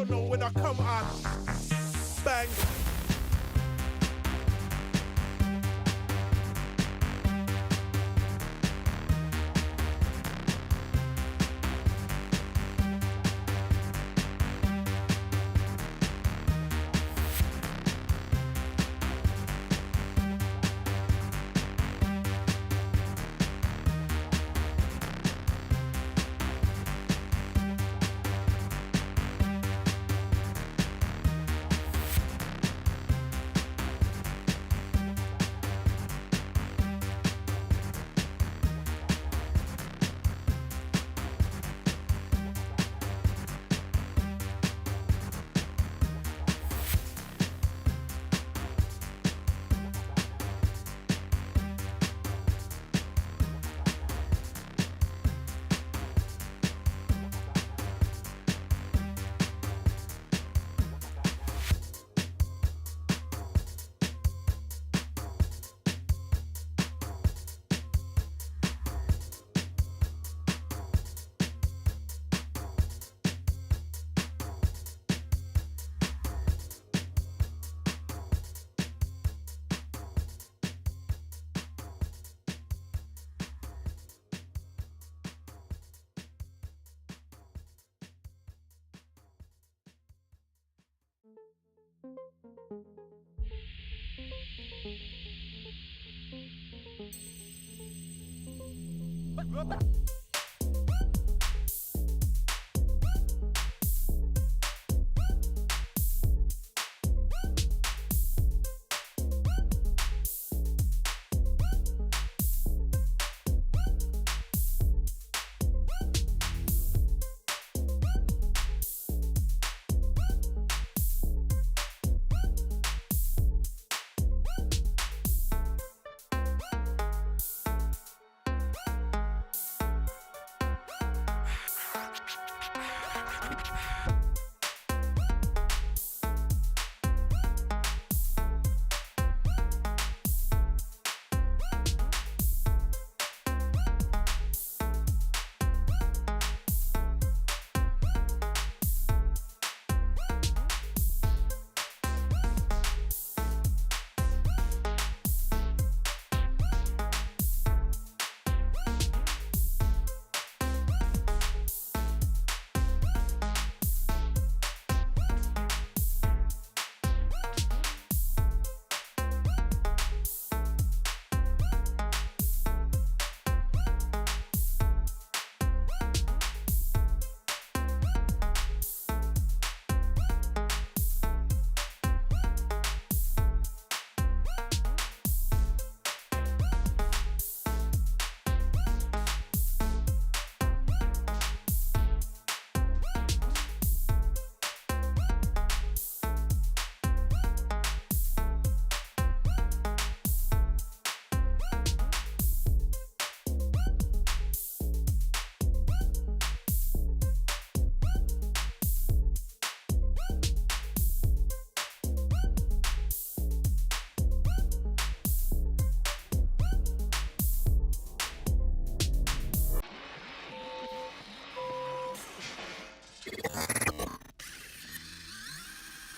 don't know when I come on. Bang.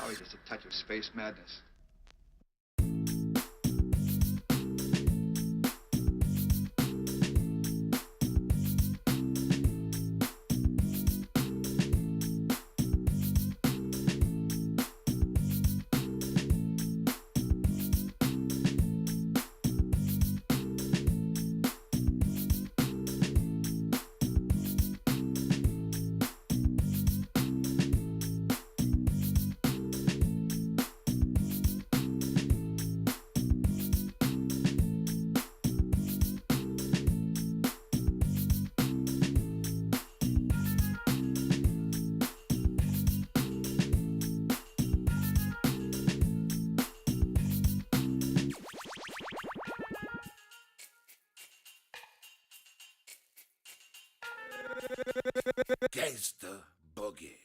Always just a touch of space madness. Gangsta Boogie.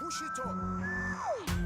Push it up.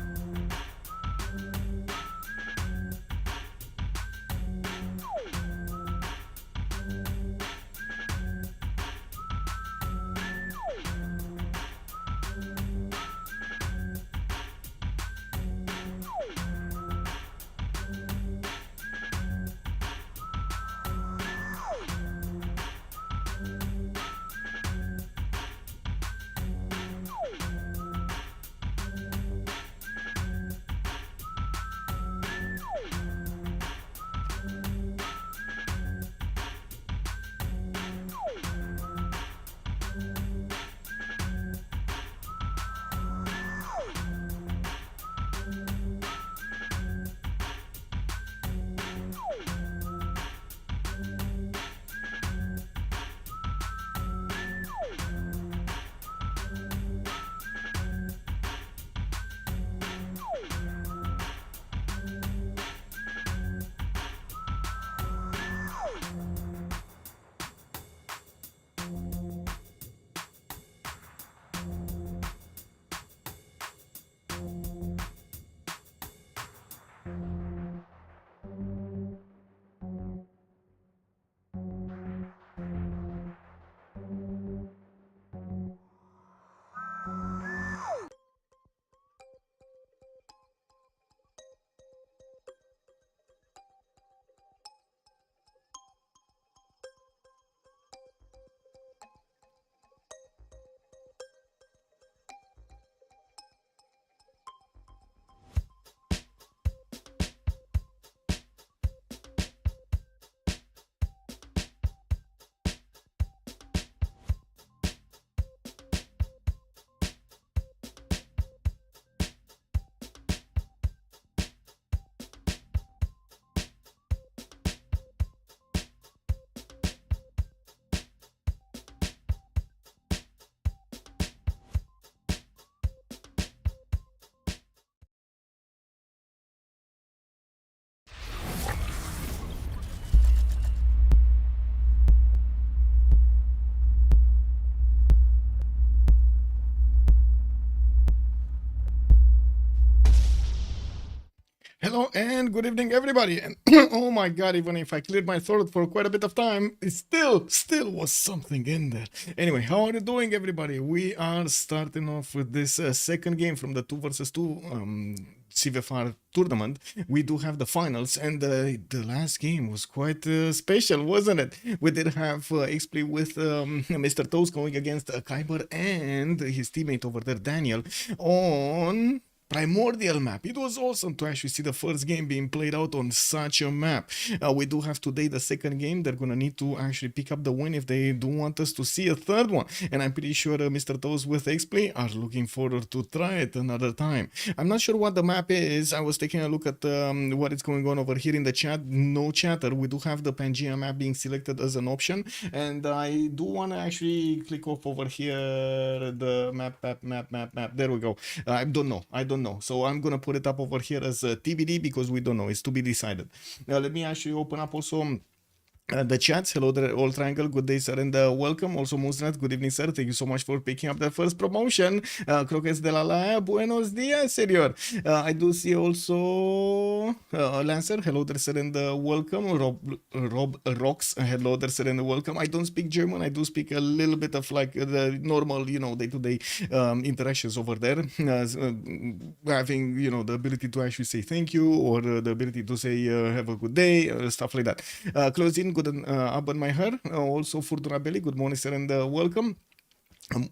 Hello and good evening, everybody. And oh my god, even if I cleared my throat for quite a bit of time, it still was something in there. Anyway, how are you doing, everybody? We are starting off with this second game from the 2 versus 2 CivFR tournament. We do have the finals, and the last game was quite special, wasn't it? We did have Xpli with Mr. Toes going against Kiber and his teammate over there, Daniel, on Primordial map. It was awesome to actually see the first game being played out on such a map. We do have today the second game. They're gonna need to actually pick up the win if they do want us to see a third one. And I'm pretty sure Mr. Toes with Xpli are looking forward to try it another time. I'm not sure what the map is. I was taking a look at what is going on over here in the chat. No chatter. We do have the Pangea map being selected as an option, and I do want to actually click off over here the map. There we go. I don't know. So I'm gonna put it up over here as TBD because we don't know. It's to be decided. Now let me actually open up also the chats. Hello there, All Triangle. Good day, sir, and welcome. Also, Musnat. Good evening, sir. Thank you so much for picking up the first promotion. Croquets de la Buenos dias, senor. I do see also Lancer. Hello there, sir, and welcome. Rob Rocks. Hello there, sir, and welcome. I don't speak German. I do speak a little bit of like the normal, day-to-day interactions over there. Having, the ability to actually say thank you or the ability to say have a good day, stuff like that. Closing. Good up on my hair. Also, Furdura Belly, good morning, sir, and welcome.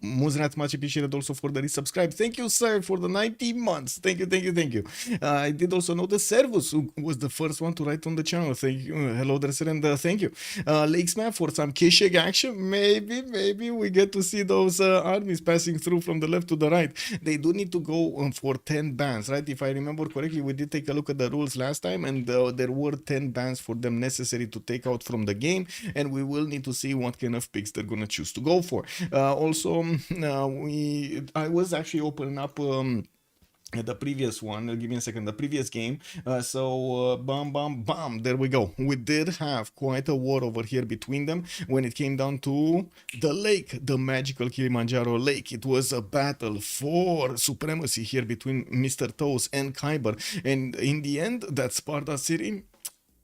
Muzrat, much appreciated also for the resubscribe. Thank you, sir, for the 90 months. Thank you. I did also notice Servus, who was the first one to write on the channel. Thank you. Hello there, sir, and thank you. Lakesman, for some Keshek action. Maybe we get to see those armies passing through from the left to the right. They do need to go for 10 bans, right? If I remember correctly, we did take a look at the rules last time, and there were 10 bans for them necessary to take out from the game, and we will need to see what kind of picks they're going to choose to go for. Also, I was actually opening up the previous one. Give me a second. The previous game. Bam, there we go. We did have quite a war over here between them when it came down to the lake, the magical Kilimanjaro lake. It was a battle for supremacy here between Mr. Toes and Kiber, and in the end, that Sparta city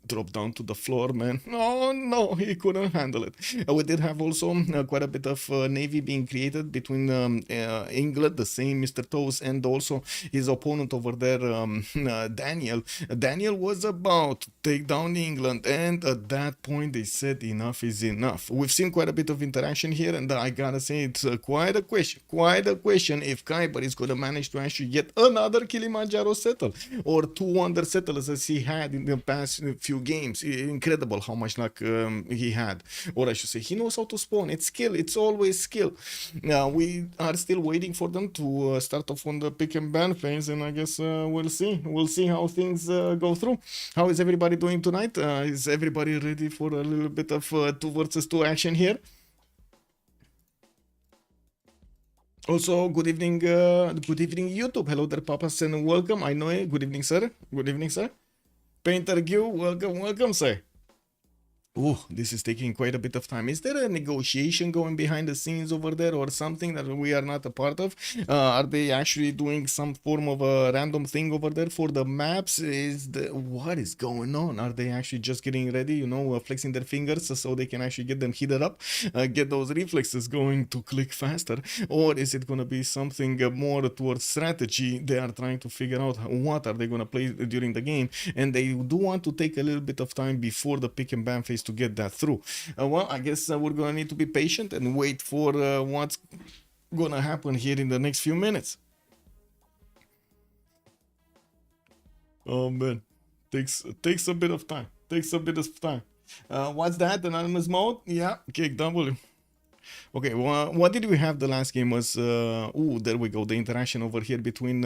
dropped down to the floor, man. Oh no, he couldn't handle it. We did have also quite a bit of navy being created between England, the same Mr. Toes, and also his opponent over there, Daniel. Daniel was about to take down England, and at that point they said enough is enough. We've seen quite a bit of interaction here, and I gotta say it's quite a question if Kiber is gonna manage to actually get another Kilimanjaro settle or 2 under settlers as he had in the past few games. Incredible how much luck he had, or I should say he knows how to spawn. It's skill. It's always skill. We are still waiting for them to start off on the pick and ban phase, and I guess we'll see how things go through. How is everybody doing tonight? Is everybody ready for a little bit of 2 versus 2 action here? Also, good evening YouTube. Hello there, papas, and welcome. I know it. Good evening, sir. Painter Q, welcome, sir. Oh, this is taking quite a bit of time. Is there a negotiation going behind the scenes over there or something that we are not a part of? Are they actually doing some form of a random thing over there for the maps? What is going on? Are they actually just getting ready, flexing their fingers so they can actually get them heated up, get those reflexes going to click faster? Or is it going to be something more towards strategy? They are trying to figure out what are they going to play during the game, and they do want to take a little bit of time before the pick and ban phase to get that through. Well, I guess we're gonna need to be patient and wait for what's gonna happen here in the next few minutes. Oh man, takes a bit of time. What's that? Anonymous mode? Yeah, kick W. Okay, what did we have the last game was, there we go, the interaction over here between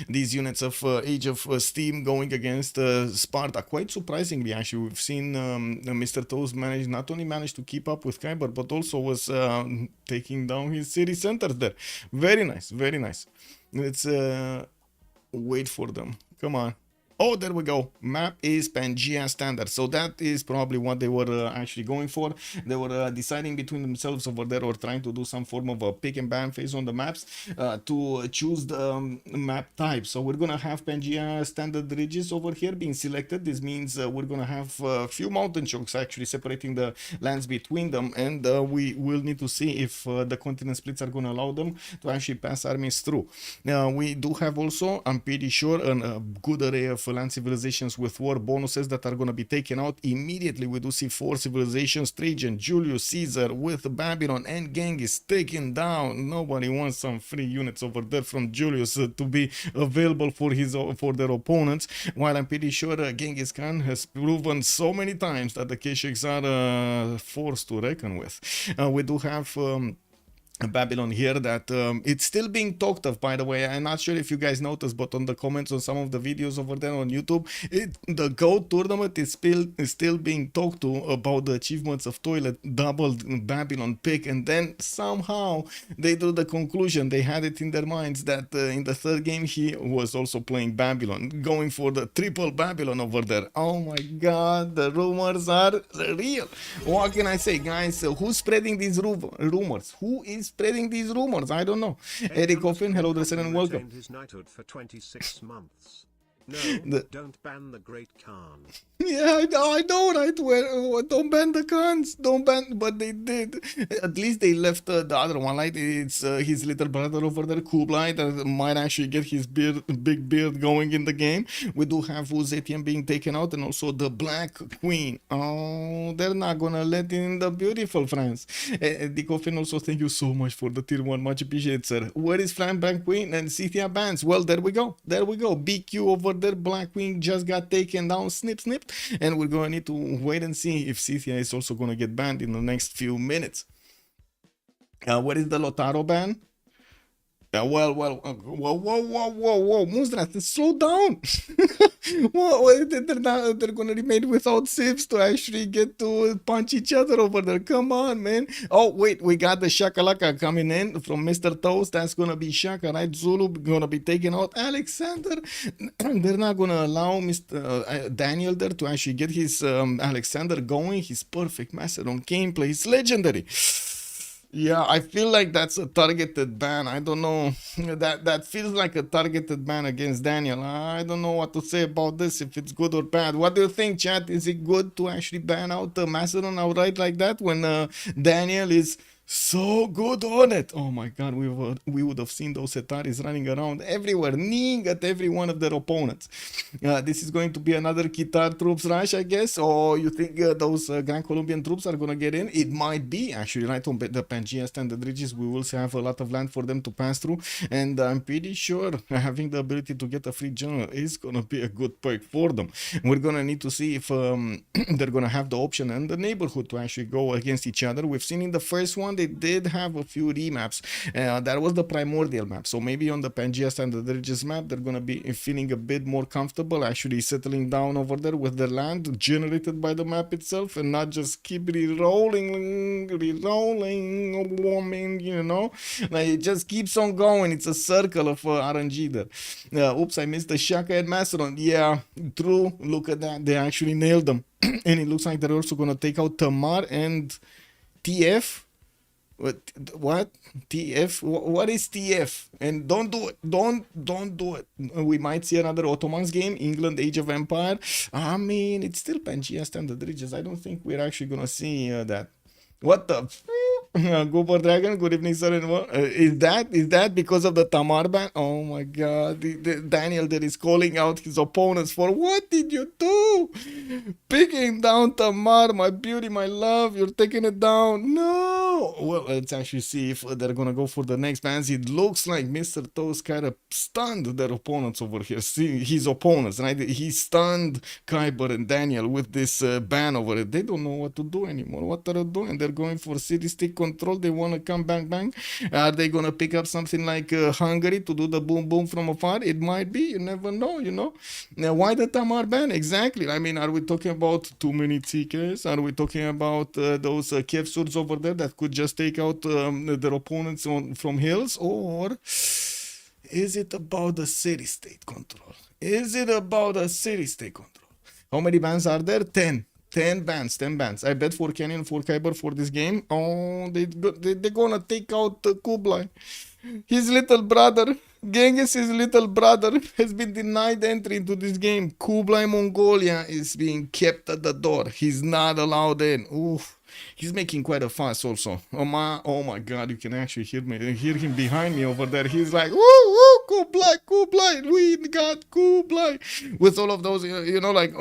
these units of Age of Steam going against Sparta. Quite surprisingly, actually, we've seen Mr. Toes not only managed to keep up with Kiber, but also was taking down his city centers there. Very nice. Let's wait for them. Come on. Oh, there we go. Map is Pangea standard. So that is probably what they were actually going for. They were deciding between themselves over there, or trying to do some form of a pick and ban phase on the maps to choose the map type. So we're gonna have Pangea standard ridges over here being selected. This means we're gonna have a few mountain chunks actually separating the lands between them, and we will need to see if the continent splits are gonna allow them to actually pass armies through. We do have also, I'm pretty sure, a good array of land civilizations with war bonuses that are going to be taken out immediately. We do see 4 civilizations: Trajan, Julius Caesar with Babylon, and Genghis taken down. Nobody wants some free units over there from Julius to be available for their opponents, while I'm pretty sure Genghis Khan has proven so many times that the Keshiks are a force to reckon with. We do have Babylon here that it's still being talked of, by the way. I'm not sure if you guys noticed, but on the comments on some of the videos over there on YouTube, the GOAT tournament is still being talked to about the achievements of Toilet doubled Babylon pick, and then somehow they drew the conclusion, they had it in their minds that in the third game he was also playing Babylon, going for the triple Babylon over there. Oh my god, the rumors are real. What can I say, guys? Who's spreading these rumors? Who is spreading these rumors? I don't know. Eric Coffin, hello there, and welcome. His knighthood for 26 months. No, don't ban the Great Khan. Yeah, I know, right? Well, don't ban the Khans, don't ban, but they did. At least they left the other one, like it's his little brother over there, Kublai, that might actually get his big beard going in the game. We do have Wu Zetian being taken out, and also the Black Queen. Oh, they're not gonna let in the beautiful France. Dikofin, also thank you so much for the tier 1, much appreciated, sir. Where is Fran Black Queen and Scythia bans? Well, there we go, BQ over there, Black Queen just got taken down, snip, and we're gonna need to wait and see if Scythia is also gonna get banned in the next few minutes. What is the Lotaro ban? Whoa, Muzrat, slow down. They're gonna remain without civs to actually get to punch each other over there. Come on, man. Oh, wait, we got the Shakalaka coming in from Mr. Toast. That's gonna be Shaka, right? Zulu gonna be taken out. Alexander, they're not gonna allow Mr. Daniel there to actually get his Alexander going. His perfect Macedon gameplay is legendary. Yeah, I feel like that's a targeted ban. I don't know. That feels like a targeted ban against Daniel. I don't know what to say about this, if it's good or bad. What do you think, chat? Is it good to actually ban out Macedon outright like that when Daniel is so good on it? Oh my god, we would have seen those Etaris running around everywhere, kneeing at every one of their opponents. This is going to be another Kitar troops rush, I guess. Or you think those Grand Colombian troops are gonna get in? It might be actually, right on the Pangea standard ridges. We will have a lot of land for them to pass through, and I'm pretty sure having the ability to get a free general is gonna be a good perk for them. We're gonna need to see if they're gonna have the option and the neighborhood to actually go against each other. We've seen in the first one they did have a few remaps. That was the primordial map, so maybe on the Pangea standard ridges map they're gonna be feeling a bit more comfortable actually settling down over there with their land generated by the map itself, and not just keep re-rolling, you know, like it just keeps on going. It's a circle of RNG there. Oops, I missed the Shaka and Macedon. Yeah, true, look at that, they actually nailed them. And it looks like they're also gonna take out Tamar and TF. What? TF? What is TF? And don't do it. Don't do it. We might see another Ottomans game, England Age of Empire. I mean, it's still Pangea standard ridges. I don't think we're actually gonna see that. What the? Goober Dragon, good evening, sir. Is that because of the Tamar ban? Oh my god, Daniel there is calling out his opponents for what did you do? Picking down Tamar, my beauty, my love, you're taking it down. No. Well, let's actually see if they're gonna go for the next bans. It looks like Mr. Toast kind of stunned their opponents over here. See his opponents, right? He stunned Kiber and Daniel with this ban over it. They don't know what to do anymore. What are they doing? They're going for city stick control. They want to come bang. Are they gonna pick up something like Hungary to do the boom from afar? It might be, you never know, you know. Now, why the Tamar ban? Exactly. I mean, are we talking about too many TKs? Are we talking about those Kiev swords over there that could just take out their opponents from hills? Or is it about the city state control? Is it about a city state control? How many bans are there? 10. 10 bans, 10 bans. I bet for Canyon, for Kiber for this game. Oh, they're gonna take out Kublai. His little brother, Genghis, his little brother, has been denied entry into this game. Kublai Mongolia is being kept at the door. He's not allowed in. Oof. He's making quite a fuss also. Oh my god, you can actually hear him behind me over there. He's like, woo, woo, Kublai, Kublai, we got Kublai. With all of those, you know, like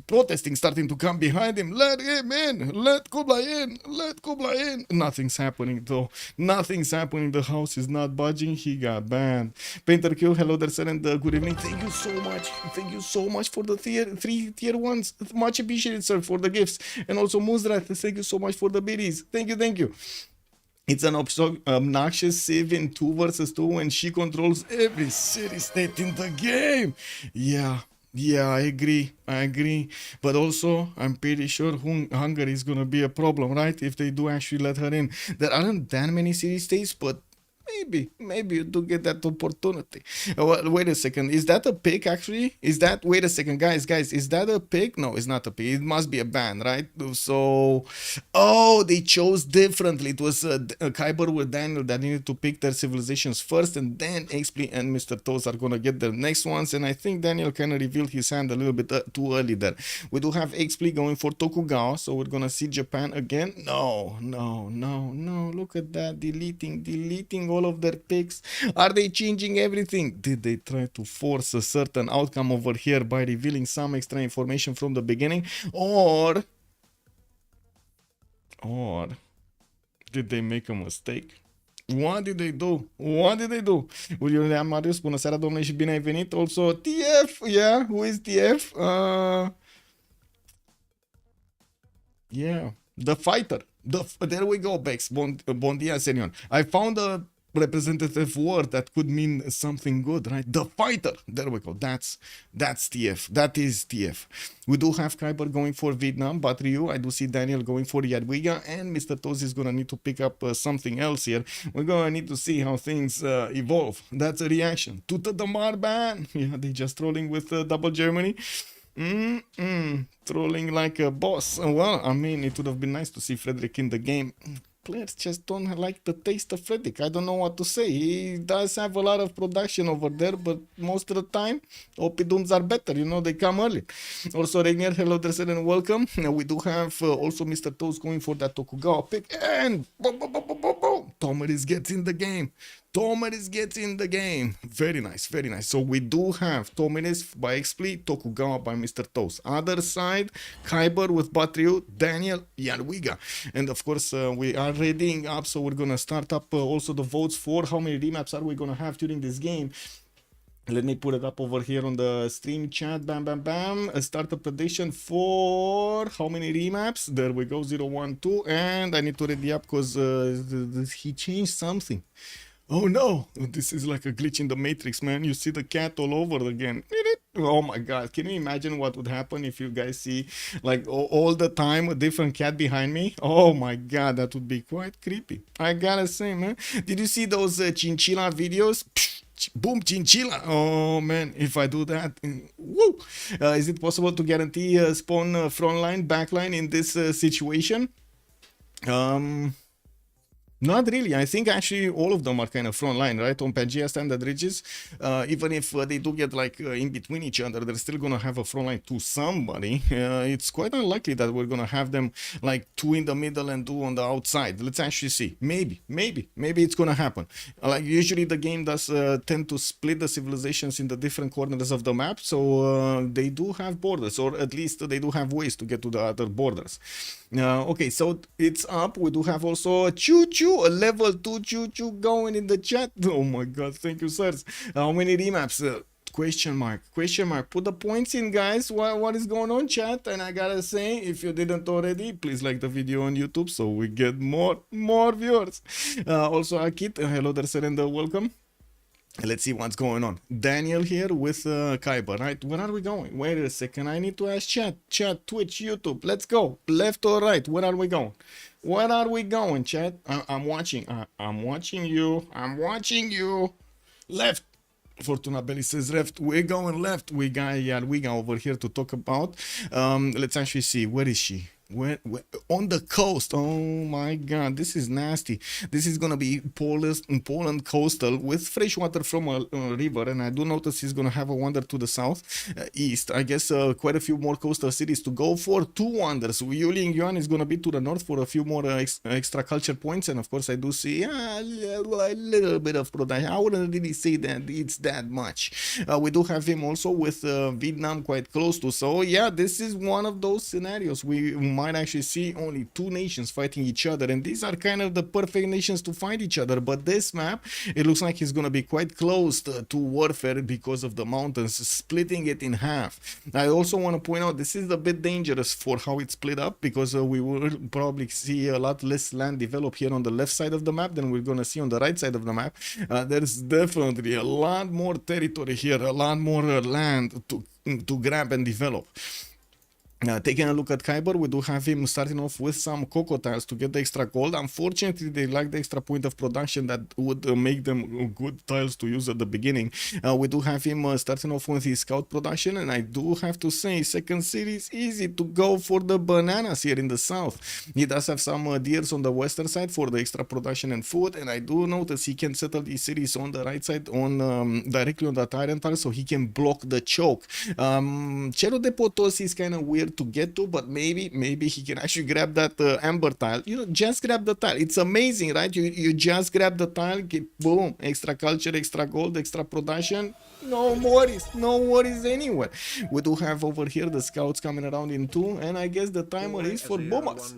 protesting starting to come behind him. Let him in, let Kublai in, let Kublai in. Nothing's happening though. Nothing's happening. The house is not budging. He got banned. Painter Q, hello there, sir, and good evening. Thank you so much. Thank you so much for the three tier ones. Much appreciated, sir, for the gifts. And also Muzrat, thank you so much for the biddies. Thank you, thank you. It's an obnoxious Civ in 2 versus 2 when she controls every city state in the game. Yeah, I agree. But also, I'm pretty sure Hungary is gonna be a problem, right? If they do actually let her in. There aren't that many city states, but maybe you do get that opportunity. Wait a second, is that a pick actually? Wait a second, guys, is that a pick? No, it's not a pick. It must be a ban, right? So, oh, they chose differently. It was Kiber with Daniel that needed to pick their civilizations first, and then Xpli and Mr. Toes are gonna get their next ones. And I think Daniel kind of revealed his hand a little bit too early there. We do have Xpli going for Tokugawa, so we're gonna see Japan again. No, look at that, deleting all of their picks. Are they changing everything? Did they try to force a certain outcome over here by revealing some extra information from the beginning, or did they make a mistake? What did they do? William Marius, bună seara, domnule, și bine ai venit. Also TF, yeah, who is TF? Yeah, the fighter. There we go, Bex. Bon dia, Senior. I found a representative word that could mean something good, right? The fighter. There we go. That's TF. That is TF. We do have Kiber going for Vietnam, but Ryu, I do see Daniel going for Jadwiga, and Mr. Toz is gonna need to pick up something else here. We're gonna need to see how things evolve. That's a reaction to the Damar ban. Yeah, they just trolling with double Germany. Trolling like a boss. Well, I mean, it would have been nice to see Frederick in the game. Players just don't like the taste of Frederick. I don't know what to say. He does have a lot of production over there, but most of the time, Opidums are better. You know, they come early. Also, Rainier, hello there, sir, and welcome. We do have also Mr. Toes going for that Tokugawa pick, and Tomeris gets in the game. Very nice. So we do have Tomeris by Xpli, Tokugawa by Mr. Toes. Other side, Kiber with Batriu, Daniel, Jadwiga. And of course, we are readying up, so we're gonna start up also the votes for how many remaps are we gonna have during this game. Let me put it up over here on the stream chat. Bam. A startup prediction for how many remaps? There we go, 0, 1, 2. And I need to ready up because he changed something. Oh no, this is like a glitch in the Matrix, man. You see the cat all over again. Oh my god, can you imagine what would happen if you guys see like all the time a different cat behind me? Oh my god, that would be quite creepy, I gotta say, man. Did you see those chinchilla videos? Boom, chinchilla. Oh man, if I do that, woo. Is it possible to guarantee spawn frontline, backline in this situation? Not really. I think actually all of them are kind of frontline, right? On Pangea standard ridges, even if they do get like in between each other, they're still gonna have a frontline to somebody. It's quite unlikely that we're gonna have them like 2 in the middle and 2 on the outside. Let's actually see. Maybe it's gonna happen. Like usually the game does tend to split the civilizations in the different corners of the map, so they do have borders, or at least they do have ways to get to the other borders. Okay, so it's up. We do have also a a level 2 choo-choo going in the chat. Oh my god, thank you, sirs. How many remaps? Question mark. Put the points in, guys. What is going on, chat? And I gotta say, if you didn't already, please like the video on YouTube so we get more viewers. Also, Akit, hello there, sir, and welcome. Let's see what's going on. Daniel here with Kiber, right? Where are we going? Wait a second. I need to ask chat, Twitch, YouTube. Let's go. Left or right? Where are we going? Chat? I'm watching. I'm watching you. Left. Fortuna Belly says left. We're going left. We got Yalwiga over here to talk about. Let's actually see. Where is she? Where on the coast? Oh my god, this is nasty. This is gonna be Poland coastal with fresh water from a river, and I do notice he's gonna have a wander to the south east. I guess quite a few more coastal cities to go for. 2 wonders. Yuling Yuan is gonna be to the north for a few more extra culture points, and of course I do see a little bit of production. I wouldn't really say that it's that much. We do have him also with Vietnam quite close to. So yeah, this is one of those scenarios. We might actually see only 2 nations fighting each other, and these are kind of the perfect nations to fight each other. But this map, it looks like it's gonna be quite close to warfare because of the mountains splitting it in half. I also want to point out this is a bit dangerous for how it's split up, because we will probably see a lot less land develop here on the left side of the map than we're gonna see on the right side of the map. There's definitely a lot more territory here, a lot more land to grab and develop. Taking a look at Kiber, we do have him starting off with some cocoa tiles to get the extra gold. Unfortunately, they lack the extra point of production that would make them good tiles to use at the beginning. We do have him starting off with his scout production, and I do have to say, second series easy to go for the bananas here in the south. He does have some deers on the western side for the extra production and food, and I do notice he can settle these cities on the right side, on directly on that iron tile, so he can block the choke. Cerro de Potos is kind of weird to get to, but maybe he can actually grab that amber tile. You know, just grab the tile. It's amazing, right? You just grab the tile, get, boom, extra culture, extra gold, extra production. No worries anywhere. We do have over here the scouts coming around in 2, and I guess the timer is for Bomas.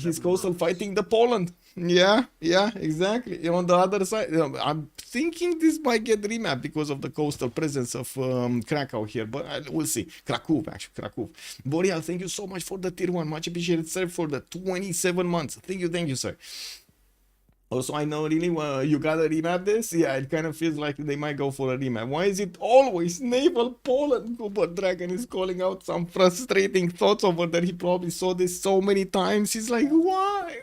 He's coastal fighting the Poland. Yeah, exactly. On the other side, I'm thinking this might get remapped because of the coastal presence of Krakow here, but we'll see. Krakow. Boreal, thank you so much for the tier 1. Much appreciated, sir, for the 27 months. Thank you, sir. Also, I know really you gotta remap this. Yeah, it kind of feels like they might go for a remap. Why is it always naval Poland? Cooper Dragon is calling out some frustrating thoughts over there. He probably saw this so many times. He's like, why?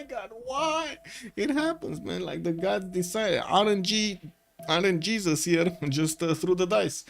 God, why? It happens, man. Like the gods decided. RNG Jesus here just threw the dice.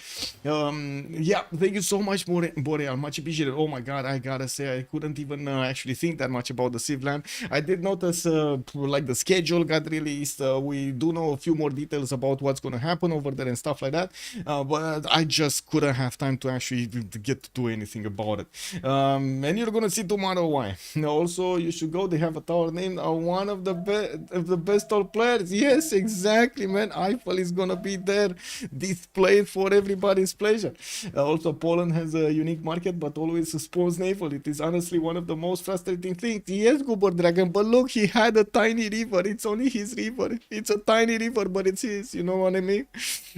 Yeah, thank you so much, Boreal. Much appreciated. Oh my god, I gotta say, I couldn't even actually think that much about the Civ land. I did notice like the schedule got released. We do know a few more details about what's gonna happen over there and stuff like that, but I just couldn't have time to actually get to do anything about it. And you're gonna see tomorrow why. Also, you should go. They have a tower named one of the best all players. Yes, exactly, man. Eiffel is gonna be there displayed for everybody's pleasure. Also, Poland has a unique market, but always spawns naval. It is honestly one of the most frustrating things. Yes, Goober Dragon, but look, he had a tiny river. It's only his river. It's a tiny river, but it's his. You know what I mean?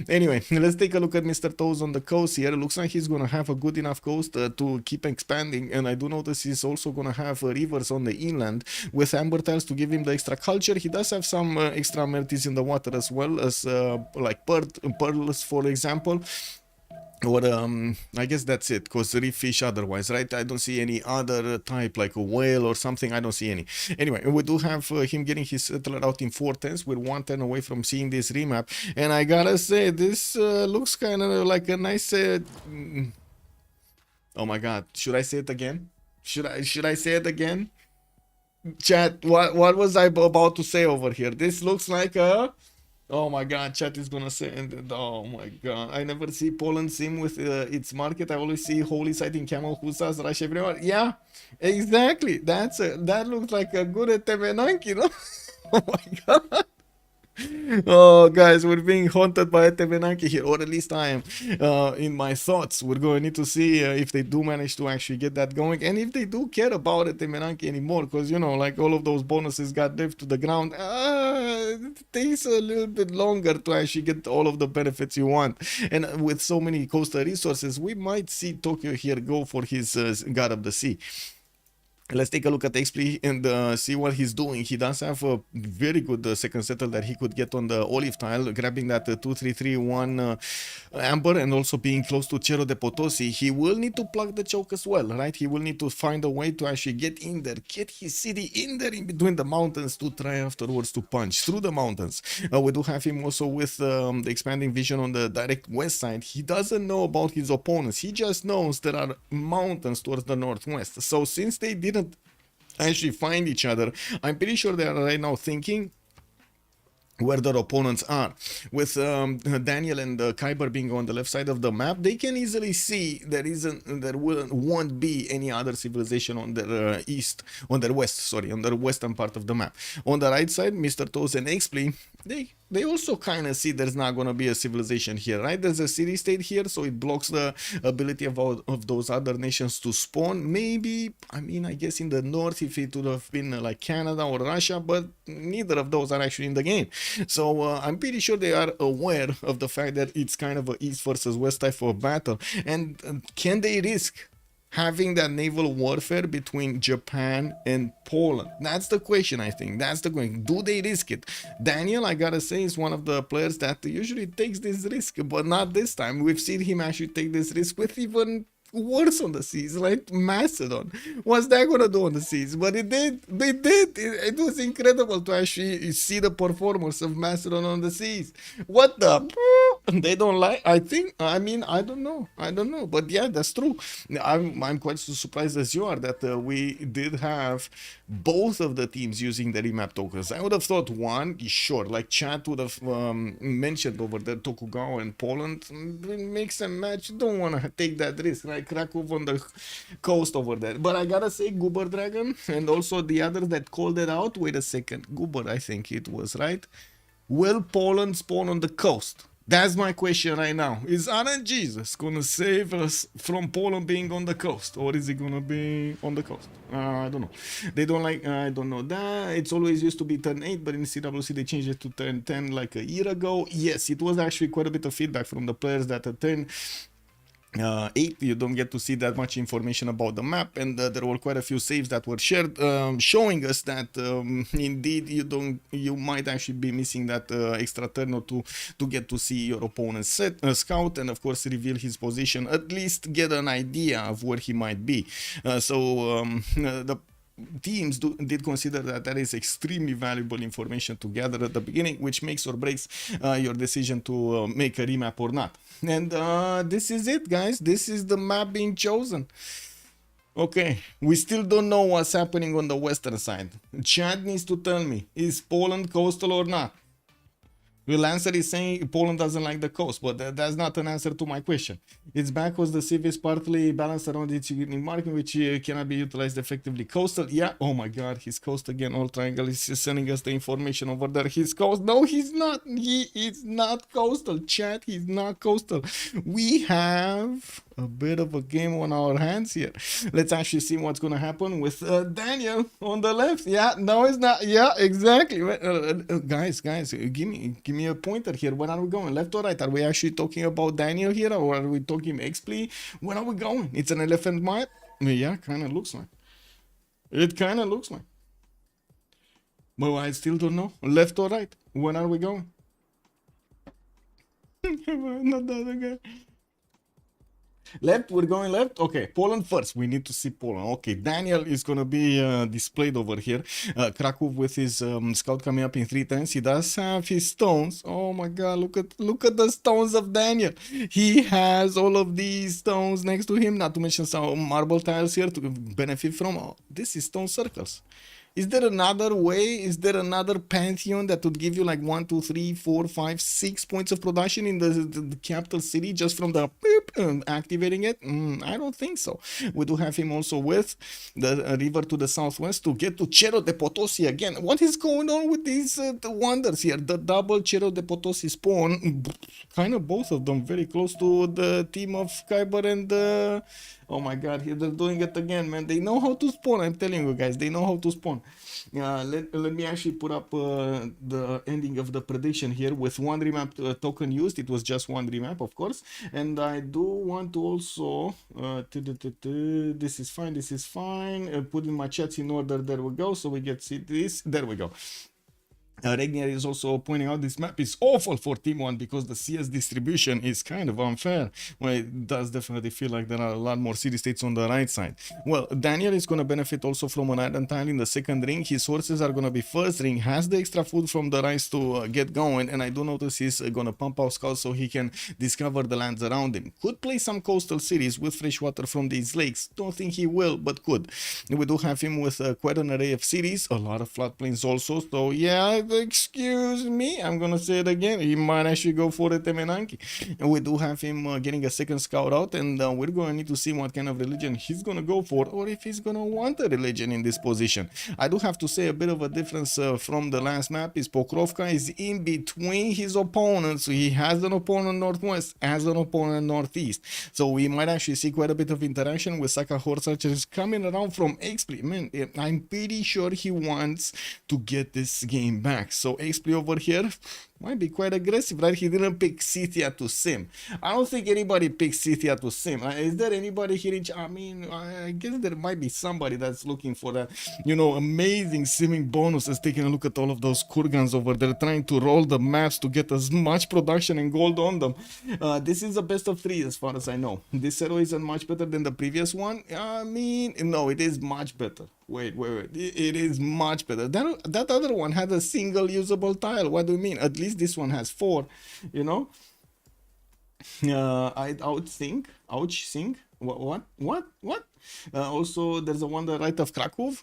Anyway, let's take a look at Mr. Toes on the coast here. It looks like he's gonna have a good enough coast to keep expanding, and I do notice he's also gonna have rivers on the inland with amber tiles to give him the extra culture. He does have some extra amenities in the water as well as like pearls, for example. Or I guess that's it, because reef fish otherwise, right? I don't see any other type like a whale or something. I don't see any. Anyway, we do have him getting his settler out in 410s. We're 110 away from seeing this remap, and I gotta say, this looks kind of like a nice oh my god, should I say it again? Should I say it again? Chat, what was I about to say over here? This looks like a... Oh my god, chat is gonna say... Oh my god, I never see Poland sim with its market. I always see holy sighting camel hussars rush everywhere. Yeah, exactly. That looks like a good Etemenanki, you know? Oh my god. Oh guys, we're being haunted by Etemenanki here, or at least I am in my thoughts. We're going to need to see if they do manage to actually get that going, and if they do care about Etemenanki anymore, because you know, like all of those bonuses got left to the ground. It takes a little bit longer to actually get all of the benefits you want, and with so many coastal resources, we might see Tokyo here go for his God of the Sea. Let's take a look at Xpli and see what he's doing. He does have a very good second settle that he could get on the olive tile, grabbing that 2-3-3-1 amber and also being close to Cerro de Potosi. He will need to plug the choke as well, right? He will need to find a way to actually get in there, get his city in there in between the mountains to try afterwards to punch through the mountains. We do have him also with the expanding vision on the direct west side. He doesn't know about his opponents. He just knows there are mountains towards the northwest. So since they didn't actually find each other, I'm pretty sure they are right now thinking where their opponents are. With Daniel and Kiber being on the left side of the map, they can easily see there won't be any other civilization on their on their western part of the map. On the right side, Mr. Toes and Xpli, they also kind of see there's not going to be a civilization here, right? There's a city-state here, so it blocks the ability of those other nations to spawn. Maybe, I mean, I guess in the north, if it would have been like Canada or Russia, but neither of those are actually in the game. So I'm pretty sure they are aware of the fact that it's kind of a east versus west type of battle. And can they risk having that naval warfare between Japan and Poland? That's the question, I think. That's the question. Do they risk it? Daniel, I gotta say, is one of the players that usually takes this risk, but not this time. We've seen him actually take this risk with even worse on the seas, like Macedon. What's that gonna do on the seas? But it did. They did. It was incredible to actually see the performance of Macedon on the seas. What the? They don't like. I think. I mean, I don't know. But yeah, that's true. I'm quite so surprised as you are that we did have both of the teams using the remap tokens. I would have thought one, sure, like chat would have mentioned over there, Tokugawa and Poland. Mix and match. You don't want to take that risk, right? Krakow on the coast over there. But I gotta say, Goober Dragon and also the others that called it out. Wait a second, Goober, I think it was, right? Will Poland spawn on the coast? That's my question right now. Is RNGesus gonna save us from Poland being on the coast, or is it gonna be on the coast? I don't know. They don't like. I don't know that. It's always used to be turn 8, but in CWC they changed it to turn 10 like a year ago. Yes, it was actually quite a bit of feedback from the players that at turn 8 you don't get to see that much information about the map, and there were quite a few saves that were shared, showing us that indeed you might actually be missing that extra turn or two to get to see your opponent's scout, and of course reveal his position, at least get an idea of where he might be. The teams did consider that is extremely valuable information to gather at the beginning, which makes or breaks your decision to make a remap or not. And this is it, guys. This is the map being chosen. Okay, we still don't know what's happening on the western side. Chad needs to tell me, is Poland coastal or not? Will answer is saying Poland doesn't like the coast, but that's not an answer to my question. Its back was the Civ is partly balanced around its unique marking, which cannot be utilized effectively. Coastal, yeah. Oh my god, he's coast again. All triangle is sending us the information over there. He's coast. No, he's not. He is not coastal. Chat, he's not coastal. We have a bit of a game on our hands here. Let's actually see what's gonna happen with Daniel on the left. Yeah, no, it's not. Yeah, exactly. Guys, give me a pointer here. Where are we going? Left or right? Are we actually talking about Daniel here, or are we talking Xpli? Where are we going? It's an elephant map. Yeah, kind of looks like. It kind of looks like. But I still don't know. Left or right? Where are we going? Not the other guy. Left, we're going left. Okay, Poland first. We need to see Poland. Okay, Daniel is gonna be displayed over here. Krakow with his scout coming up in 3 turns. He does have his stones. Oh my god, look at the stones of Daniel. He has all of these stones next to him, not to mention some marble tiles here to benefit from. Oh, this is stone circles. Is there another way? Is there another pantheon that would give you like 1, 2, 3, 4, 5, 6 points of production in the capital city just from the activating it? I don't think so. We do have him also with the river to the southwest to get to Cerro de Potosi again. What is going on with these the wonders here? The double Cerro de Potosi spawn, kind of both of them very close to the team of Kiber and oh my god, they're doing it again, man. They know how to spawn, I'm telling you guys. They know how to spawn. Let me actually put up the ending of the prediction here with 1 remap token used. It was just 1 remap, of course. And I do do want to also this is fine, this is fine. Putting my chats in order. There we go. So we get see this. There we go. Regnier is also pointing out this map is awful for Team 1 because the CS distribution is kind of unfair. Well, it does definitely feel like there are a lot more city-states on the right side. Well, Daniel is going to benefit also from an island tile in the second ring. His horses are going to be first ring, has the extra food from the rice to get going, and I do notice he's going to pump out scouts so he can discover the lands around him. Could play some coastal cities with fresh water from these lakes. Don't think he will, but could. We do have him with quite an array of cities, a lot of floodplains also, so yeah, excuse me, I'm gonna say it again, he might actually go for the Temenanki. And we do have him getting a second scout out, and we're gonna need to see what kind of religion he's gonna go for, or if he's gonna want a religion in this position. I do have to say a bit of a difference from the last map is Pokrovka is in between his opponents. So he has an opponent northwest, has an opponent northeast, so we might actually see quite a bit of interaction with Saka horse archers coming around from Xpli. Man, I'm pretty sure he wants to get this game back. So Xpli over here might be quite aggressive, right? He didn't pick Scythia to sim. I don't think anybody picks Scythia to sim. Is there anybody here in I mean, I guess there might be somebody that's looking for that, you know, amazing simming bonuses, taking a look at all of those kurgans over there, trying to roll the maps to get as much production and gold on them. This is a best of 3 as far as I know. This hero isn't much better than the previous one. I mean, no, it is much better. Wait. It is much better. That other one had a single usable tile. What do you mean? At least this one has 4, you know? I would think. What? Also, there's a Wonder Right of Krakow.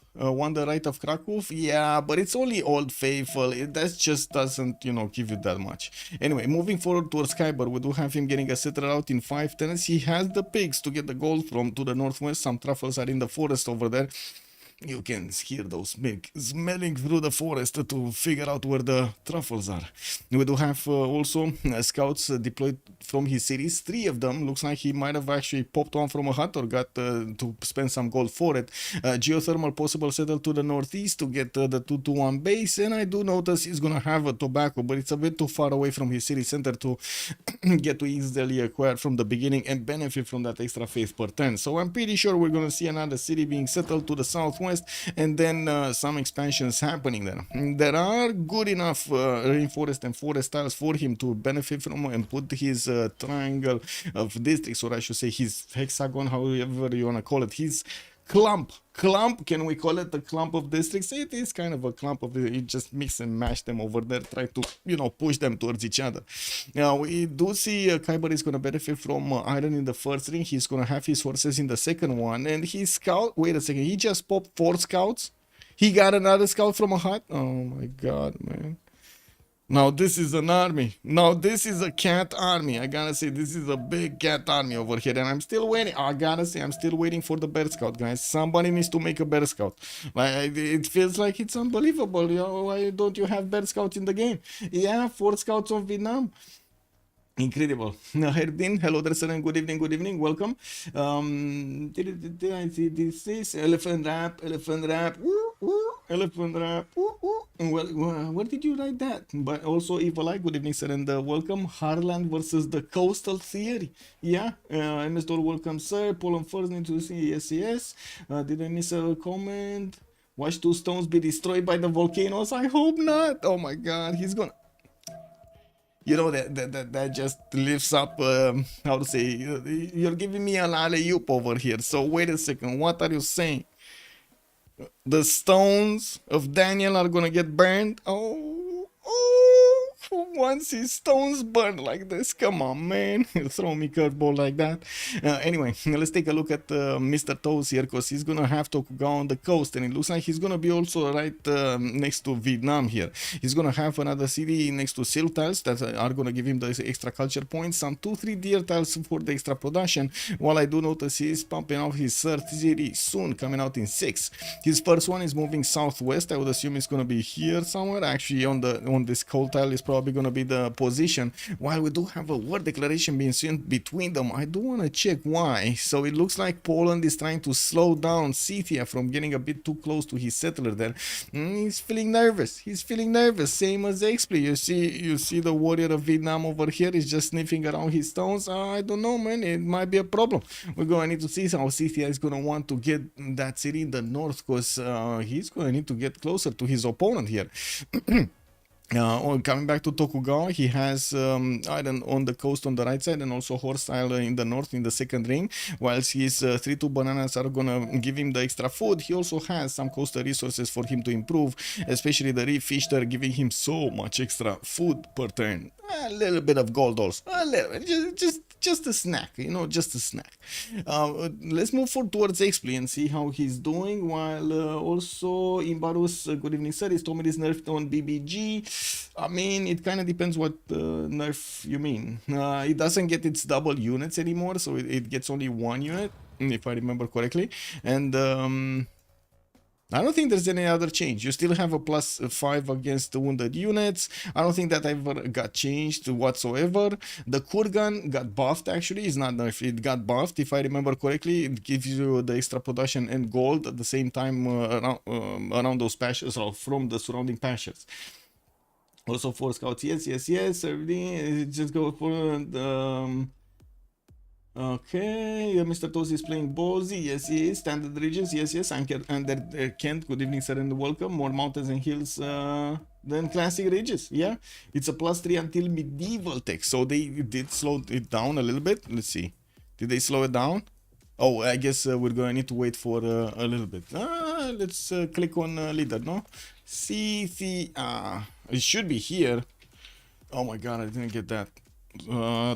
Yeah, but it's only Old Faithful. That just doesn't, you know, give you that much. Anyway, moving forward towards Kiber, we do have him getting a settler out in 5 turns. He has the pigs to get the gold from to the northwest. Some truffles are in the forest over there. You can hear those pigs smelling through the forest to figure out where the truffles are. We do have also scouts deployed from his cities. 3 of them. Looks like he might have actually popped one from a hut or got to spend some gold for it. Geothermal possible settle to the northeast to get the 2-1 base. And I do notice he's going to have a tobacco, but it's a bit too far away from his city center to get to easily acquire from the beginning and benefit from that extra faith per turn. So I'm pretty sure we're going to see another city being settled to the southwest, and then some expansions happening there. There are good enough rainforest and forest tiles for him to benefit from and put his triangle of districts, or I should say his hexagon, however you want to call it, his clump, can we call it the clump of districts? It is kind of a clump of, you just mix and mash them over there, try to, you know, push them towards each other. Now we do see Kiber is going to benefit from iron in the first ring. He's going to have his horses in the second one, and his scout, wait a second, he just popped 4 scouts. He got another scout from a hut. Oh my god, man. Now this is an army. Now this is a cat army. I gotta say, this is a big cat army over here, and I'm still waiting. I gotta say, I'm still waiting for the bear scout, guys. Somebody needs to make a bear scout. Like, it feels like it's unbelievable. You know, why don't you have bear scouts in the game? Yeah, 4 scouts on Vietnam. Incredible. Herdin, hello there, sir, and good evening, welcome. Did I see this? Elephant rap, elephant rap. Well, where did you write that? But also, Evil Eye, good evening, sir, and welcome. Harland versus the Coastal Theory. Yeah, MS Doll, welcome, sir. Poland first, need to see, yes. Did I miss a comment? Watch 2 stones be destroyed by the volcanoes? I hope not. Oh my god, he's gonna... You know, that just lifts up, how to say, you're giving me an alley-oop over here. So wait a second, what are you saying? The stones of Daniel are gonna get burned? Who wants his stones burned like this? Come on, man. Throw me curveball like that. Anyway, let's take a look at Mr. Toes here, because he's gonna have to go on the coast, and it looks like he's gonna be also right next to Vietnam here. He's gonna have another city next to Silk tiles that are gonna give him the extra culture points, some 2-3 deer tiles for the extra production, while I do notice he's pumping out his third city soon, coming out in 6. His first one is moving southwest. I would assume it's gonna be here somewhere. Actually, on this coal tile is probably probably gonna be the position. While we do have a war declaration being sent between them, I do want to check why. So it looks like Poland is trying to slow down CivFR from getting a bit too close to his settler there. He's feeling nervous. He's feeling nervous, same as Xpli. You see the warrior of Vietnam over here is just sniffing around his stones. I don't know, man. It might be a problem. We're going to need to see how CivFR is going to want to get that city in the north, because he's going to need to get closer to his opponent here. Coming back to Tokugawa, he has iron on the coast on the right side and also hostile in the north in the second ring. Whilst his 3-2 bananas are gonna give him the extra food, he also has some coastal resources for him to improve, especially the reef fish. They're giving him so much extra food per turn. A little bit of gold also, a little bit, just a snack, you know, just a snack. Let's move forward towards Xpli and see how he's doing. While also Imbarus, good evening sir, is told me this nerfed on BBG. I mean, it kind of depends what nerf you mean. It doesn't get its double units anymore, so it gets only one unit, if I remember correctly. And I don't think there's any other change. You still have a +5 against the wounded units. I don't think that ever got changed whatsoever. The Kurgan got buffed, actually. It's not nerfed, it got buffed. If I remember correctly, it gives you the extra production and gold at the same time around those pastures, or from the surrounding pastures. Also for scouts, yes, everything. Just go for the... Okay, Mr. Toast is playing Ballsy. Yes, he is. Standard regions. Yes. Under Kent. Good evening, sir, and welcome. More mountains and hills than classic ridges. Yeah, it's a +3 until medieval tech. So they did slow it down a little bit. Let's see. Did they slow it down? Oh, I guess we're going to need to wait for a little bit. Let's click on leader, no? CivFR. It should be here. Oh my god, I didn't get that.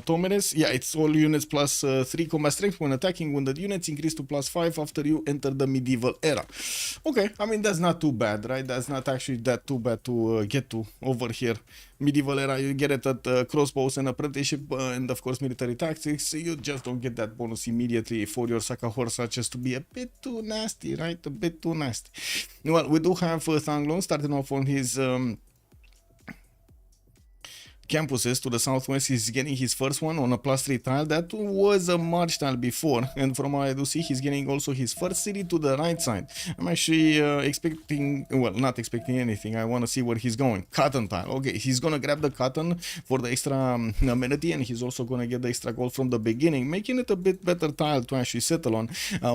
Tomeres, yeah, it's all units +3 combat strength when attacking. Wounded units increase to +5 after you enter the medieval era. Okay, I mean, that's not too bad, right? That's not actually that too bad to get to over here. Medieval era, you get it at crossbows and apprenticeship, and of course military tactics. You just don't get that bonus immediately for your Sakahorsa, just to be a bit too nasty, right? A bit too nasty. Well, we do have Thanglong starting off on his campuses to the southwest. He's getting his first one on a +3 tile. That was a march tile before, and from what I do see, he's getting also his first city to the right side. I'm actually expecting, well, not expecting anything. I want to see where he's going. Cotton tile. Okay, he's gonna grab the cotton for the extra amenity, and he's also gonna get the extra gold from the beginning, making it a bit better tile to actually settle on.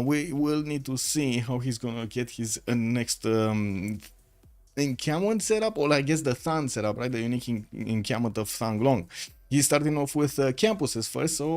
We will need to see how he's gonna get his next encampment setup, or I guess the Than setup, right? The unique encampment of Thanglong. He's starting off with campuses first, so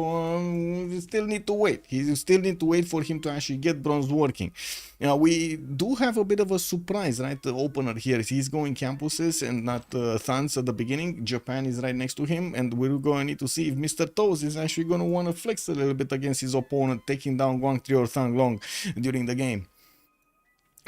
we still need to wait. He still need to wait for him to actually get bronze working. We do have a bit of a surprise, right? The opener here, he's going campuses and not Thans at the beginning. Japan is right next to him, and we're going to need to see if Mr. Toes is actually going to want to flex a little bit against his opponent, taking down Guangzhou or Thanglong during the game.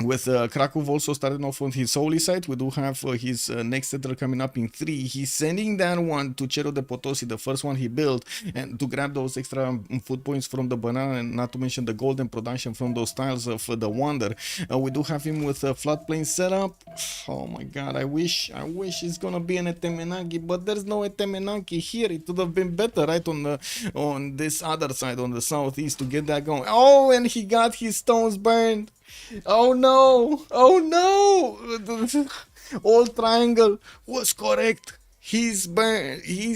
With Krakow also starting off on his holy site, we do have his next settler coming up in 3. He's sending that one to Cerro de Potosi, the first one he built, and to grab those extra food points from the banana, and not to mention the golden production from those tiles of the wonder. We do have him with a floodplain setup. Oh my god, I wish it's gonna be an Etemenanki, but there's no Etemenanki here. It would have been better, right, on this other side, on the southeast, to get that going. Oh, and he got his stones burned. Oh no! Oh no! Old triangle was correct. His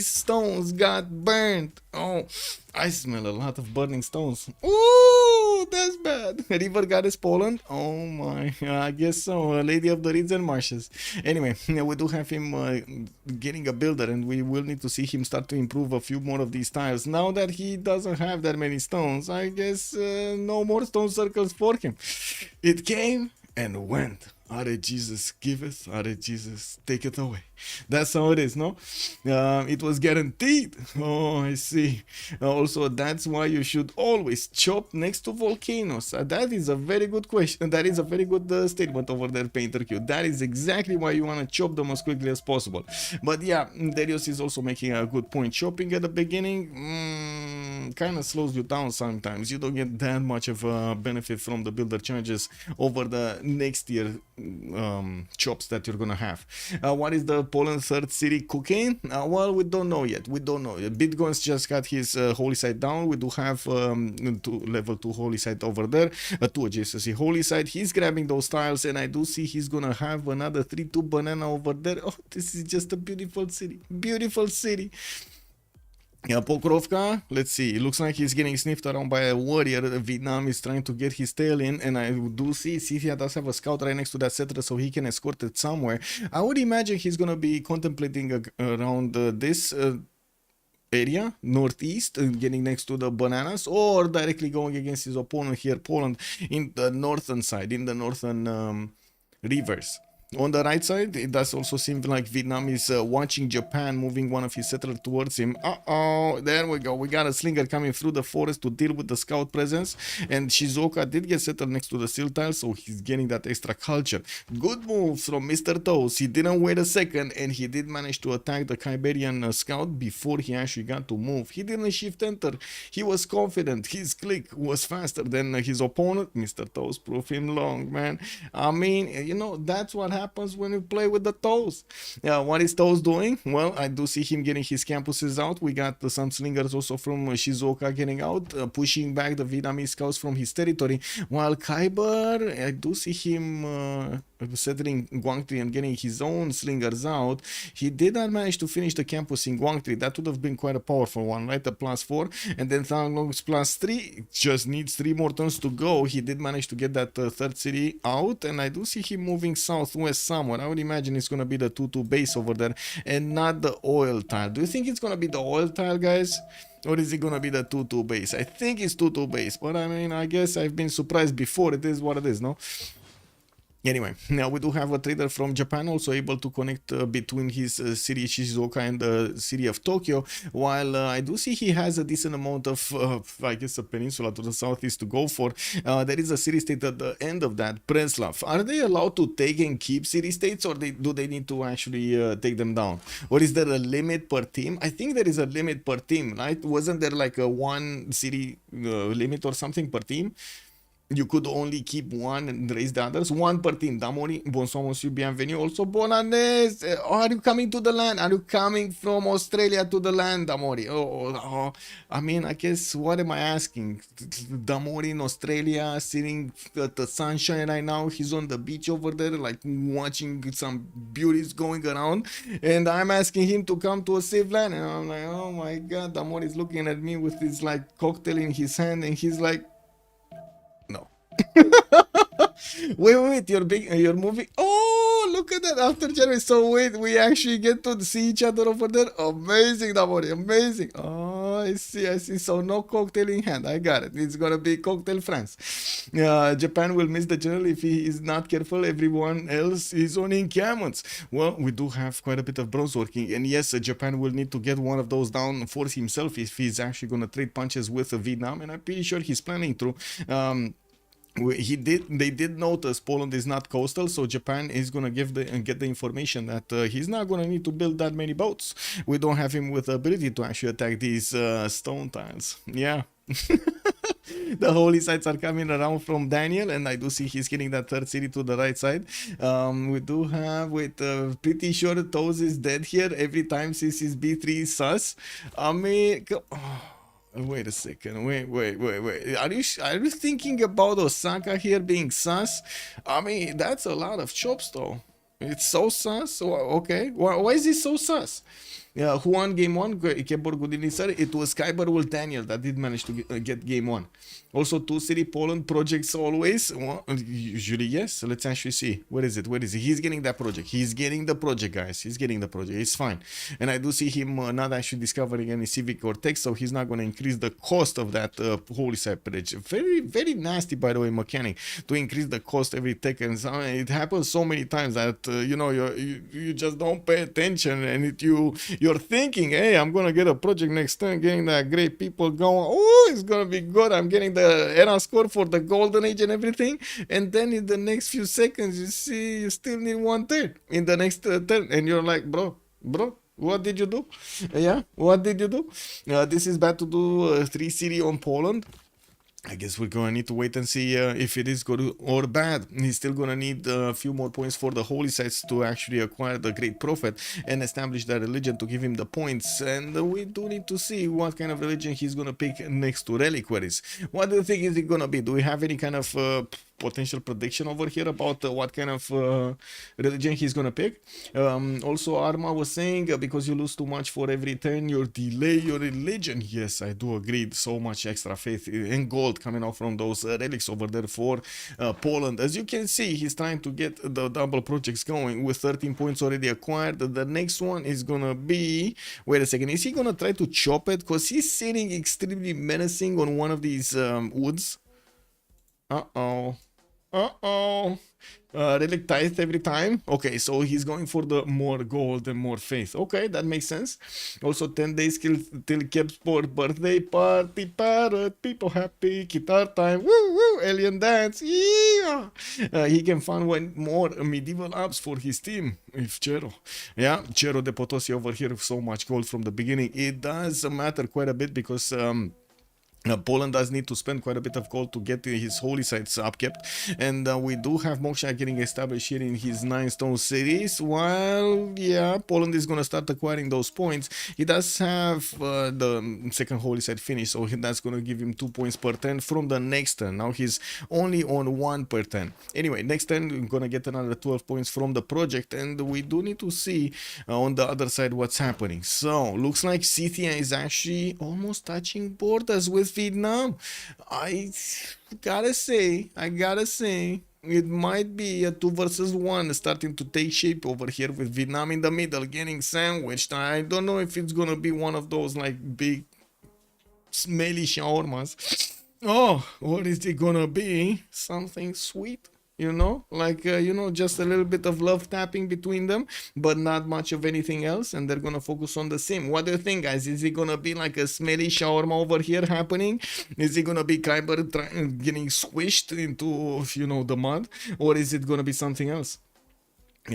stones got burnt. Oh, I smell a lot of burning stones. Ooh, that's bad. River Goddess Poland. Oh my, I guess so. Lady of the Reeds and Marshes. Anyway, we do have him getting a builder, and we will need to see him start to improve a few more of these tiles. Now that he doesn't have that many stones, I guess no more stone circles for him. It came and went. Are Jesus giveth, are Jesus taketh away. That's how it is, no? It was guaranteed. Oh, I see. Also, that's why you should always chop next to volcanoes. That is a very good question. That is a very good statement over there, Painter Q. That is exactly why you want to chop them as quickly as possible. But yeah, Darius is also making a good point. Chopping at the beginning, kind of slows you down sometimes. You don't get that much of a benefit from the builder charges over the next year chops that you're gonna have. What is the Poland third city cooking? Well, we don't know yet. We don't know. Bitcoins just got his holy site down. We do have level 2 holy site over there, 2 adjacency holy site. He's grabbing those tiles, and I do see he's gonna have another 3-2 banana over there. Oh, this is just a beautiful city. Beautiful city. Yeah, Pokrovka, let's see. It looks like he's getting sniffed around by a warrior. Vietnam is trying to get his tail in, and I do see Sifia does have a scout right next to that settler, so he can escort it somewhere. I would imagine he's gonna be contemplating around this area, northeast, getting next to the bananas, or directly going against his opponent here, Poland, in the northern side, in the northern rivers. On the right side, it does also seem like Vietnam is watching Japan, moving one of his settlers towards him. Uh-oh, there we go. We got a slinger coming through the forest to deal with the scout presence. And Shizuoka did get settled next to the steel tile, so he's getting that extra culture. Good move from Mr. Toes. He didn't wait a second, and he did manage to attack the Kiberian scout before he actually got to move. He didn't shift enter. He was confident. His click was faster than his opponent. Mr. Toes proved him long, man. I mean, you know, that's what happens when you play with the Toes. Yeah, what is Toes doing? Well, I do see him getting his campuses out. We got some slingers also from Shizuoka getting out, pushing back the Vietnamese scouts from his territory, while Kiber, I do see him settling Guangtri and getting his own slingers out. He did not manage to finish the campus in Guangtri. That would have been quite a powerful one, right? The +4, and then Thanglong's +3 just needs 3 more turns to go. He did manage to get that third city out, and I do see him moving southwest somewhere. I would imagine it's gonna be the 2-2 base over there and not the oil tile. Do you think it's gonna be the oil tile, guys? Or is it gonna be the 2-2 base? I think it's 2-2 base, but I mean, I guess I've been surprised before. It is what it is, no? Anyway, now we do have a trader from Japan also able to connect between his city Shizuoka and the city of Tokyo, while I do see he has a decent amount of, I guess, a peninsula to the southeast to go for. There is a city-state at the end of that, Preslav. Are they allowed to take and keep city-states, or do they need to actually take them down? Or is there a limit per team? I think there is a limit per team, right? Wasn't there like a 1 city limit or something per team? You could only keep one and raise the others. 1 per team. Damori, bonsoir monsieur, bienvenue. Also, Bonanes. Are you coming to the land? Are you coming from Australia to the land, Damori? Oh, I mean, I guess, what am I asking? Damori in Australia, sitting at the sunshine right now. He's on the beach over there, like watching some beauties going around. And I'm asking him to come to a safe land. And I'm like, oh my God, Damori is looking at me with his like cocktail in his hand. And he's like, no. wait, you're moving. Oh, look at that after January. So wait, we actually get to see each other over there. Amazing, Damori, amazing. Oh, I see. So no cocktail in hand. I got it. It's gonna be cocktail France. Japan will miss the general if he is not careful. Everyone else is on encampments. Well, we do have quite a bit of bronze working, and yes, Japan will need to get one of those down for himself if he's actually gonna trade punches with Vietnam, and I'm pretty sure he's planning to. They did notice Poland is not coastal, so Japan is gonna get the information that he's not gonna need to build that many boats. We don't have him with the ability to actually attack these stone tiles. Yeah. The holy sites are coming around from Daniel, and I do see he's getting that third city to the right side. We do have, pretty sure Toes is dead here every time since his B3 sus. I mean, wait a second. Wait. Are you thinking about Osaka here being sus? I mean, that's a lot of chops though. It's so sus. Okay. Why is it so sus? Yeah, who won game 1? Kiber, good evening, sir. It was Kiber with Daniel that did manage to get game 1. Also, 2 city Poland projects always. Well, usually, yes. Let's actually see. Where is it? He's getting that project. He's getting the project, guys. He's getting the project. It's fine. And I do see him not actually discovering any civic or tech, so he's not going to increase the cost of that holy site pledge. Very, very nasty, by the way, mechanic, to increase the cost every tech. And so, it happens so many times that, you just don't pay attention, and you're thinking, hey, I'm gonna get a project next time, getting that great people going. Oh, it's gonna be good. I'm getting the era score for the golden age and everything. And then in the next few seconds, you see, you still need 1/3 in the next turn, and you're like, bro, What did you do? Yeah, what did you do? This is bad to do 3 city on Poland. I guess we're gonna need to wait and see if it is good or bad. He's still gonna need a few more points for the holy sites to actually acquire the great prophet and establish that religion to give him the points. And we do need to see what kind of religion he's gonna pick next to reliquaries. What do you think is it gonna be? Do we have any kind of potential prediction over here about what kind of religion he's gonna pick? Also, Arma was saying because you lose too much for every turn, you delay your religion. Yes, I do agree. So much extra faith and gold coming out from those relics over there for Poland. As you can see, he's trying to get the double projects going with 13 points already acquired. The next one is gonna be, wait a second, is he gonna try to chop it? Because he's sitting extremely menacing on one of these woods. Uh-oh. Uh-oh. Relic tithe every time. Okay, so he's going for the more gold and more faith. Okay, that makes sense. Also, 10 days till Kepsport birthday party, parrot, people happy, guitar time, woo woo, alien dance, yeah. He can find one more medieval apps for his team. If Chero, yeah, Chero de Potosi over here with so much gold from the beginning. It does matter quite a bit because Poland does need to spend quite a bit of gold to get his holy sites upkept, and we do have Moksha getting established here in his 9 stone cities. While, yeah, Poland is going to start acquiring those points. He does have the second holy site finished, so that's going to give him 2 points per turn from the next turn. Now he's only on 1 per turn. Anyway, next turn we're going to get another 12 points from the project, and we do need to see on the other side what's happening. So, looks like Scythia is actually almost touching borders with Vietnam. I gotta say, it might be a 2 versus 1 starting to take shape over here with Vietnam in the middle getting sandwiched. I don't know if it's gonna be one of those like big smelly shawarmas. Oh, what is it gonna be? Something sweet? You know, like, you know, just a little bit of love tapping between them, but not much of anything else, and they're gonna focus on the sim. What do you think, guys? Is it gonna be like a smelly shawarma over here happening? Is it gonna be Kiber getting squished into, you know, the mud? Or is it gonna be something else?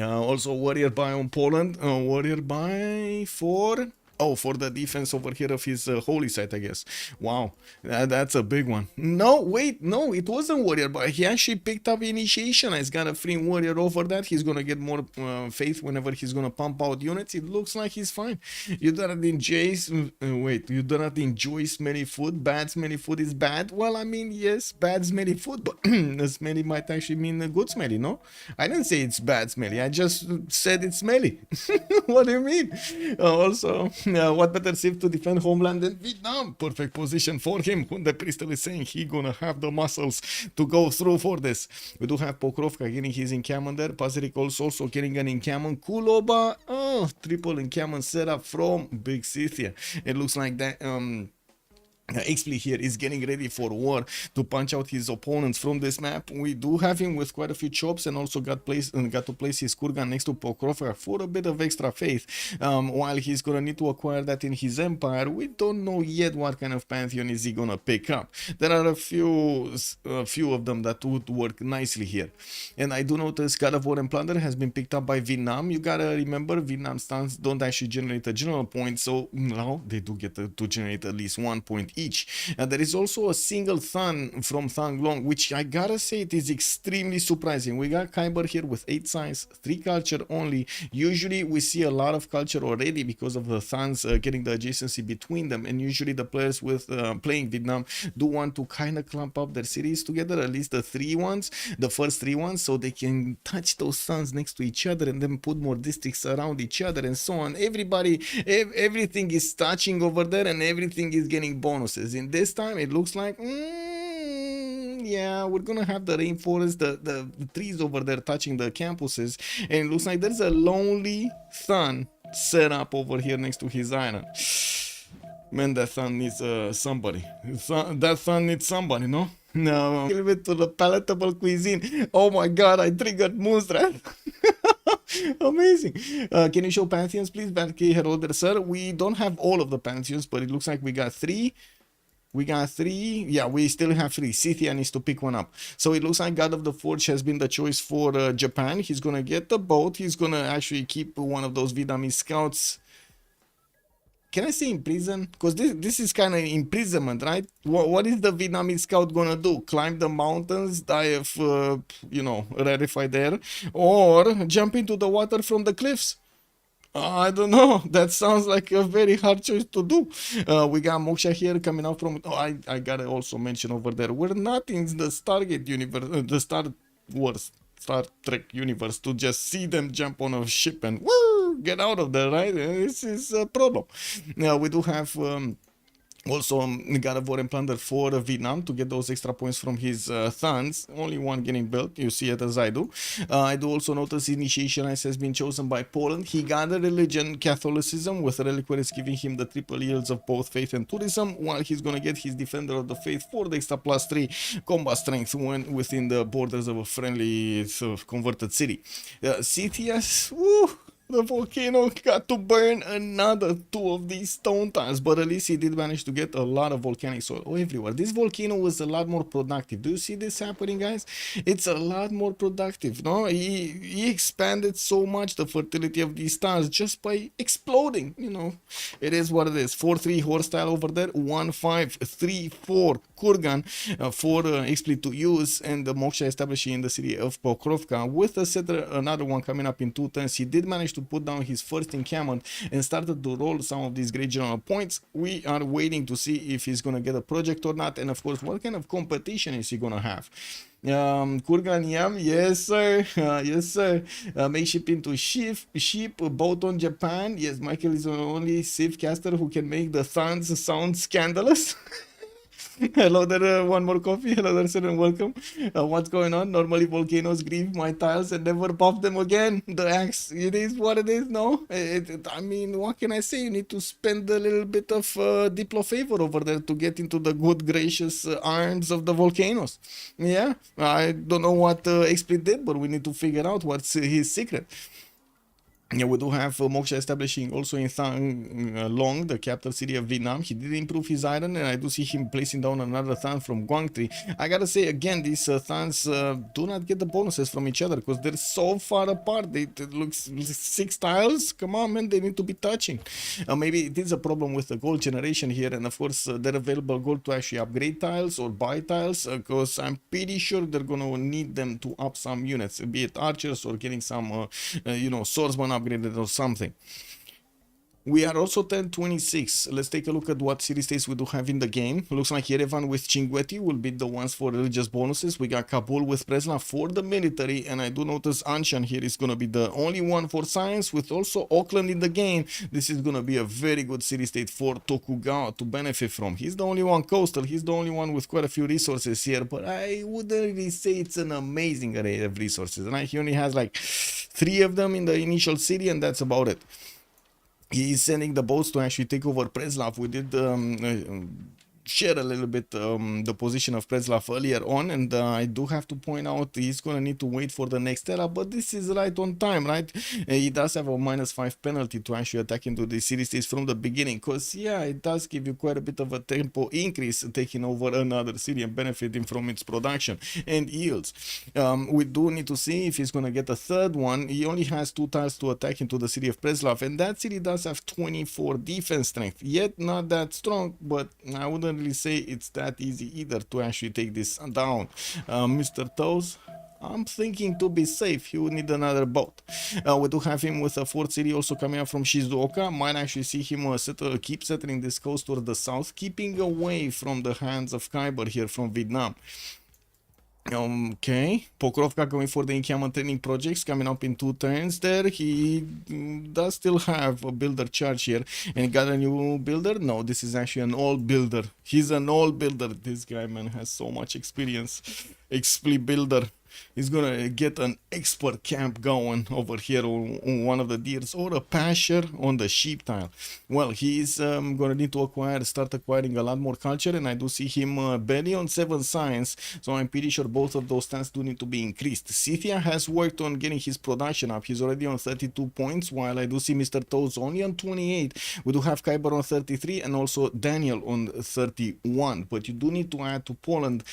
Also, warrior buy on Poland, warrior buy for... Oh, for the defense over here of his holy site, I guess. Wow, that's a big one. No, wait, no, it wasn't warrior, but he actually picked up initiation. He's got a free warrior over that. He's gonna get more faith whenever he's gonna pump out units. It looks like he's fine. You do not enjoy, you do not enjoy smelly food. Bad smelly food is bad. Well, I mean, yes, bad smelly food, but smelly might actually mean good smelly, no? I didn't say it's bad smelly. I just said it's smelly. What do you mean? Also, what better Civ to defend homeland than Vietnam? Perfect position for him. The Crystal is saying he gonna have the muscles to go through for this. We do have Pokrovka getting his encampment there. Pazirik also getting an encampment. Kuloba, triple encampment setup from Big Scythia. It looks like that Xpli here is getting ready for war to punch out his opponents from this map. We do have him with quite a few chops and also got to place his Kurgan next to Pokrovka for a bit of extra faith. While he's gonna need to acquire that in his empire, we don't know yet what kind of pantheon is he gonna pick up. There are a few of them that would work nicely here. And I do notice God of War and Plunder has been picked up by Vietnam. You gotta remember, Vietnam stands don't actually generate a general point, so now they do get to generate at least 1 point each. And there is also a single Thun from Thang Long, which I gotta say it is extremely surprising. We got Kiber here with 8 science, 3 culture only. Usually we see a lot of culture already because of the Thuns getting the adjacency between them, and usually the players with playing Vietnam do want to kind of clump up their cities together, at least the first 3 ones, so they can touch those Thuns next to each other and then put more districts around each other and so on. Everything is touching over there and everything is getting bonuses. In this time it looks like yeah, we're gonna have the rainforest, the trees over there touching the campuses, and it looks like there's a lonely Thun set up over here next to his island. Man, that Thun needs somebody. That Thun needs somebody, no? No. Give it to the palatable cuisine. Oh my god, I triggered Moonstrap. Amazing. Can you show pantheons, please? Valkyrie Herolder, sir. We don't have all of the pantheons, but it looks like we got 3. Yeah, we still have 3. Scythia needs to pick one up. So it looks like God of the Forge has been the choice for Japan. He's gonna get the boat. He's gonna actually keep one of those Vietnamese scouts. can I say in prison? Because this is kind of imprisonment, right? What is the Vietnamese scout gonna do? Climb the mountains, die of, you know, rarefied air, or jump into the water from the cliffs? I don't know. That sounds like a very hard choice to do. We got Moksha here coming out from. Oh, I gotta also mention over there. We're not in the Stargate universe, the Star Wars, Star Trek universe to just see them jump on a ship and woo, get out of there, right? This is a problem. We do have. Also, God of War and Plunder for Vietnam to get those extra points from his sons. Only one getting built, you see it as I do. I do also notice Initiation Ice has been chosen by Poland. He got a religion, Catholicism, with reliquaries giving him the triple yields of both faith and tourism, while he's gonna get his Defender of the Faith for the extra +3 combat strength when within the borders of a friendly converted city. CTS, woo! The volcano got to burn another 2 of these stone tiles, but at least he did manage to get a lot of volcanic soil everywhere. This volcano was a lot more productive. Do you see this happening, guys? It's a lot more productive, no? He expanded so much the fertility of these tiles just by exploding, you know. It is what it is. 4-3 horse tile over there, 1-5-3-4 Kurgan for Xpli to use, and the Moksha establishing in the city of Pokrovka with a setter, another one coming up in 2 turns. He did manage to put down his first encampment and started to roll some of these great general points. We are waiting to see if he's gonna get a project or not, and of course what kind of competition is he gonna have. Kurgan Yam, yes sir, yes sir. Make ship into ship, boat on Japan. Yes, Michael is the only Civ caster who can make the thuns sound scandalous. Hello there, one more coffee. Hello there, sir, and welcome. What's going on? Normally volcanoes grieve my tiles and never pop them again. The axe, it is what it is, no? I mean, what can I say? You need to spend a little bit of Diplo favor over there to get into the good gracious arms of the volcanoes. Yeah, I don't know what Xpli did, but we need to figure out what's his secret. Yeah, we do have Moksha establishing also in Thang Long, the capital city of Vietnam. He did improve his iron, and I do see him placing down another Than from Quang Tri. I gotta say again, these Thans do not get the bonuses from each other because they're so far apart. It looks 6 tiles. Come on, man, they need to be touching. Maybe it is a problem with the gold generation here, and of course, they're available gold to actually upgrade tiles or buy tiles because I'm pretty sure they're gonna need them to up some units, be it archers or getting some, you know, swordsman upgraded or something. We are also 1026. Let's take a look at what city states we do have in the game. Looks like Yerevan with Chinguetti will be the ones for religious bonuses. We got Kabul with Preslav for the military, and I do notice Anshan here is going to be the only one for science, with also Auckland in the game. This is going to be a very good city state for Tokugawa to benefit from. He's the only one coastal. He's the only one with quite a few resources here, but I wouldn't really say it's an amazing array of resources. Right? He only has like 3 of them in the initial city, and that's about it. He is sending the boats to actually take over Preslav. We did share a little bit the position of Preslav earlier on, and I do have to point out he's gonna need to wait for the next era, but this is right on time, right? He does have a -5 penalty to actually attack into the city states from the beginning, because yeah, it does give you quite a bit of a tempo increase taking over another city and benefiting from its production and yields. We do need to see if he's gonna get a third one. He only has 2 tiles to attack into the city of Preslav, and that city does have 24 defense strength, yet not that strong, but I wouldn't really say it's that easy either to actually take this down. Mr. Toes, I'm thinking to be safe, he would need another boat. We do have him with a 4th city also coming up from Shizuoka. Might actually see him keep settling this coast toward the south, keeping away from the hands of Kiber here from Vietnam. Okay, Pokrovka going for the encampment training projects, coming up in 2 turns there. He does still have a builder charge here, and got a new builder. No, this is actually an old builder. He's an old builder. This guy, man, has so much experience. Xpli builder. He's gonna get an expert camp going over here on one of the deers, or a pasture on the sheep tile. Well, he's gonna need to start acquiring a lot more culture, and I do see him barely on 7 science, so I'm pretty sure both of those stats do need to be increased. Cithia has worked on getting his production up. He's already on 32 points, while I do see Mr. Toes only on 28. We do have Kiber on 33, and also Daniel on 31, but you do need to add to Poland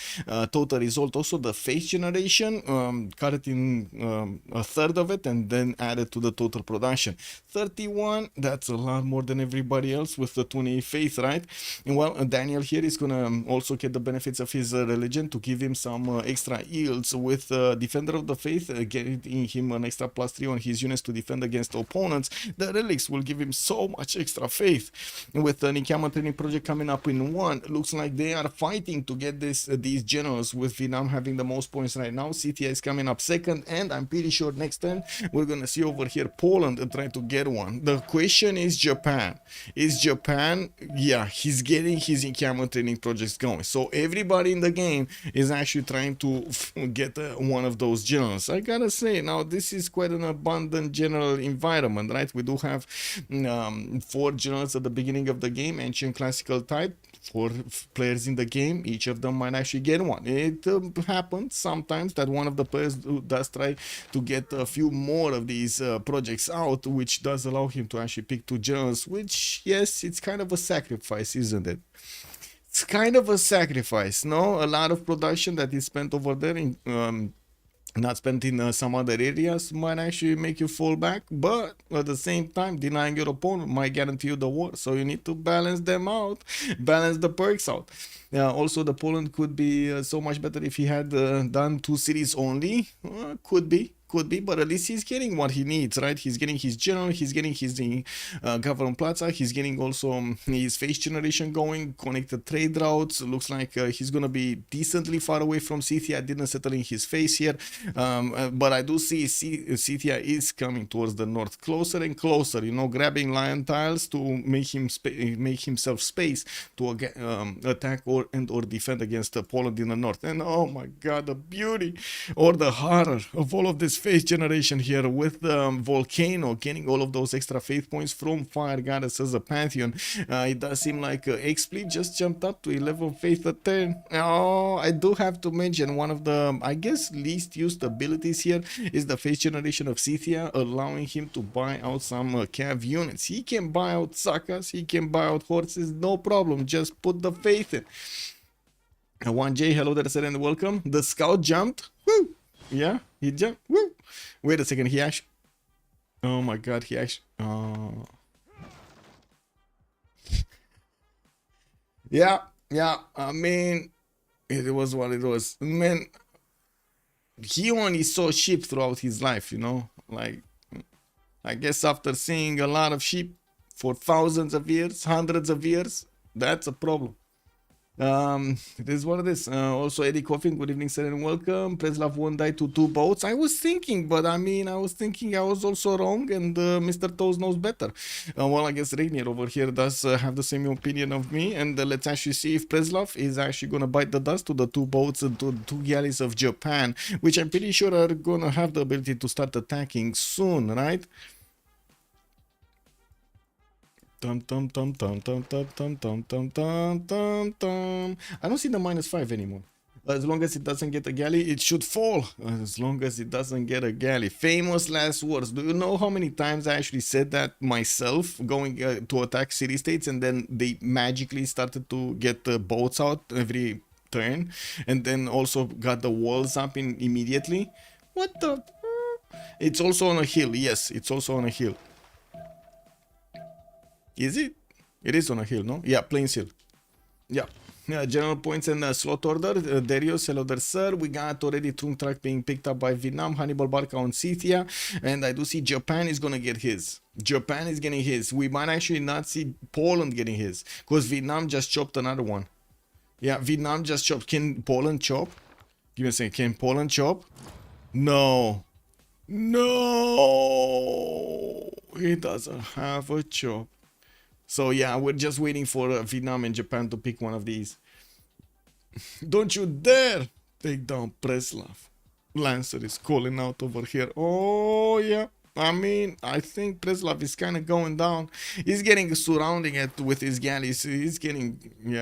total result also the face generation production, cut it in a third of it, and then add it to the total production. 31, that's a lot more than everybody else with the 28 faith, right? And well, Daniel here is gonna also get the benefits of his religion to give him some extra yields with Defender of the Faith, getting him an extra +3 on his units to defend against opponents. The relics will give him so much extra faith. With the Nikama training project coming up in 1, looks like they are fighting to get these generals, with Vietnam having the most points right now. CTA is coming up second, and I'm pretty sure next turn we're gonna see over here Poland try to get one. The question is Japan. Is Japan, yeah, he's getting his Nikama training projects going. So everybody in the game is actually trying to get one of those generals. I gotta say, now this is quite an abundant general environment, right? We do have 4 generals at the beginning of the game, ancient classical type. 4 players in the game, each of them might actually get one. It happens sometimes that one of the players does try to get a few more of these projects out, which does allow him to actually pick 2 generals, which, yes, it's kind of a sacrifice, isn't it? It's kind of a sacrifice, no? A lot of production that is spent over there in not spent in some other areas might actually make you fall back, but at the same time denying your opponent might guarantee you the war, so you need to balance them out, balance the perks out. Also the Poland could be so much better if he had done 2 cities only. Could be, but at least he's getting what he needs, right? He's getting his general, he's getting his government plaza, he's getting also his face generation going, connected trade routes. Looks like he's gonna be decently far away from Scythia. Didn't settle in his face here, but I do see Scythia is coming towards the north, closer and closer, you know, grabbing lion tiles to make himself space to attack or defend against Poland in the north. And oh my god, the beauty or the horror of all of this faith generation here, with Volcano getting all of those extra faith points from Fire Goddess as a Pantheon. It does seem like Xpli just jumped up to 11 faith at 10. Oh, I do have to mention one of the, I guess, least used abilities here is the faith generation of Scythia, allowing him to buy out some cav units. He can buy out Sakas, he can buy out horses, no problem, just put the faith in. 1J, hello there, sir, and welcome. The scout jumped. Woo! Yeah, he jumped. Woo! Wait a second, he actually... Oh my god, he actually... Yeah, I mean... It was what it was. Man, he only saw sheep throughout his life, you know? Like, I guess after seeing a lot of sheep for thousands of years, hundreds of years, that's a problem. It is what it is. Also Eddie Coffin, good evening, sir, and welcome. Preslav won't die to 2 boats. I was thinking, but I mean, I was also wrong, and Mr. Toes knows better. Well, I guess Rainier over here does have the same opinion of me, and let's actually see if Preslav is actually gonna bite the dust to the 2 boats and to 2 galleys of Japan, which I'm pretty sure are gonna have the ability to start attacking soon, right? I don't see the -5 anymore. As long as it doesn't get a galley, it should fall. As long as it doesn't get a galley. Famous last words. Do you know how many times I actually said that myself, going to attack city-states, and then they magically started to get the boats out every turn, and then also got the walls up immediately? What the... It's also on a hill. Yes, it's also on a hill. Is it? It is on a hill, no? Yeah, Plains Hill. Yeah. General points and slot order. Darius, hello there, sir. We got already Trung Track being picked up by Vietnam, Hannibal Barca on Scythia, and I do see Japan is gonna get his. Japan is getting his. We might actually not see Poland getting his, because Vietnam just chopped another one. Yeah, Vietnam just chopped. Can Poland chop? Give me a second. Can Poland chop? No. No. He doesn't have a chop. So yeah, we're just waiting for Vietnam and Japan to pick one of these. Don't you dare take down Preslav. Lancer is calling out over here. Oh yeah, I mean, I think Preslav is kind of going down. He's getting surrounding it with his galleys. He's getting in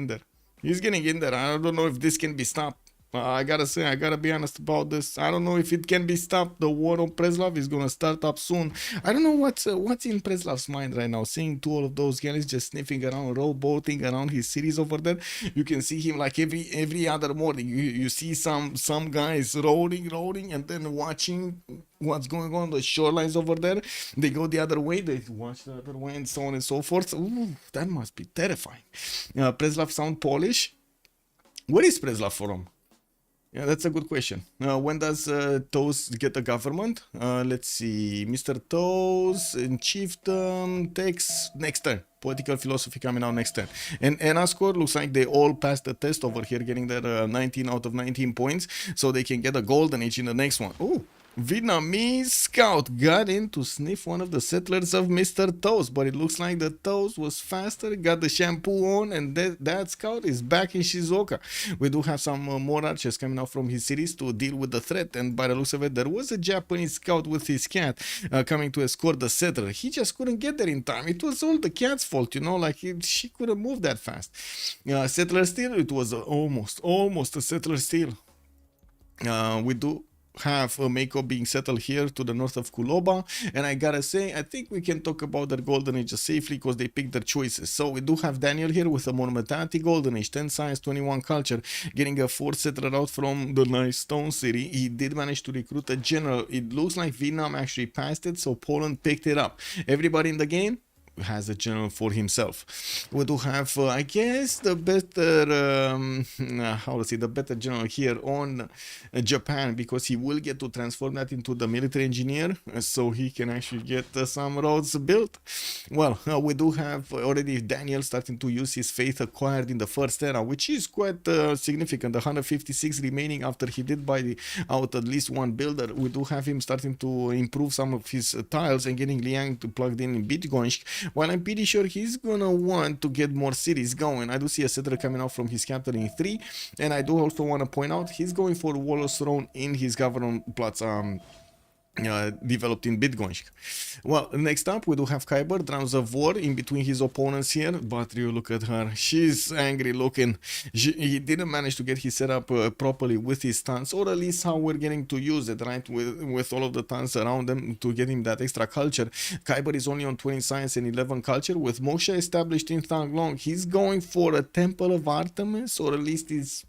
there. He's getting in there. I don't know if this can be stopped. I gotta say, I gotta be honest about this. I don't know if it can be stopped. The war on Preslav is gonna start up soon. I don't know what's in Preslav's mind right now. Seeing two all of those guys just sniffing around, rowboating around his cities over there. You can see him like every other morning. You see some guys rolling, and then watching what's going on the shorelines over there. They go the other way. They watch the other way, and so on and so forth. Ooh, that must be terrifying. Preslav sound Polish. Where is Preslav from? Yeah, that's a good question. When does Toes get a government? Let's see. Mr. Toes in chiefdom takes next turn. Political philosophy coming out next turn. And Anna score looks like they all passed the test over here, getting their 19 out of 19 points, so they can get a golden age in the next one. Ooh. Vietnamese scout got in to sniff one of the settlers of Mr. Toes, but it looks like the Toes was faster, got the shampoo on, and that scout is back in Shizuoka. We do have some more archers coming out from his cities to deal with the threat, and by the looks of it, there was a Japanese scout with his cat coming to escort the settler. He just couldn't get there in time. It was all the cat's fault, you know, like she couldn't move that fast. Settler steal, it was almost a settler steal. We do have a Mako being settled here to the north of Kuloba, and I gotta say, I think we can talk about their golden age safely because they picked their choices. So we do have Daniel here with a Monumentality golden age, 10 science, 21 culture, getting a 4 settler out from the nice stone city. He did manage to recruit a general. It looks like Vietnam actually passed it, so Poland picked it up. Everybody in the game has a general for himself. We do have, I guess, the better, the better general here on Japan, because he will get to transform that into the military engineer, so he can actually get some roads built. Well, we do have already Daniel starting to use his faith acquired in the first era, which is quite significant. 156 remaining after he did buy out at least one builder. We do have him starting to improve some of his tiles and getting Liang to plugged in Bitcoin. Well, I'm pretty sure he's gonna want to get more cities going. I do see a settler coming out from his capital in 3, and I do also want to point out he's going for Wallace Throne in his government plots developed in Bitcoin. Well, next up we do have Kiber, drums of war in between his opponents here, but you look at her, she's angry looking. He didn't manage to get his setup properly with his tons, or at least how we're getting to use it, right, with all of the tons around them to get him that extra culture. Kiber is only on 20 science and 11 culture. With Moshe established in Thanglong, he's going for a Temple of Artemis, or at least he's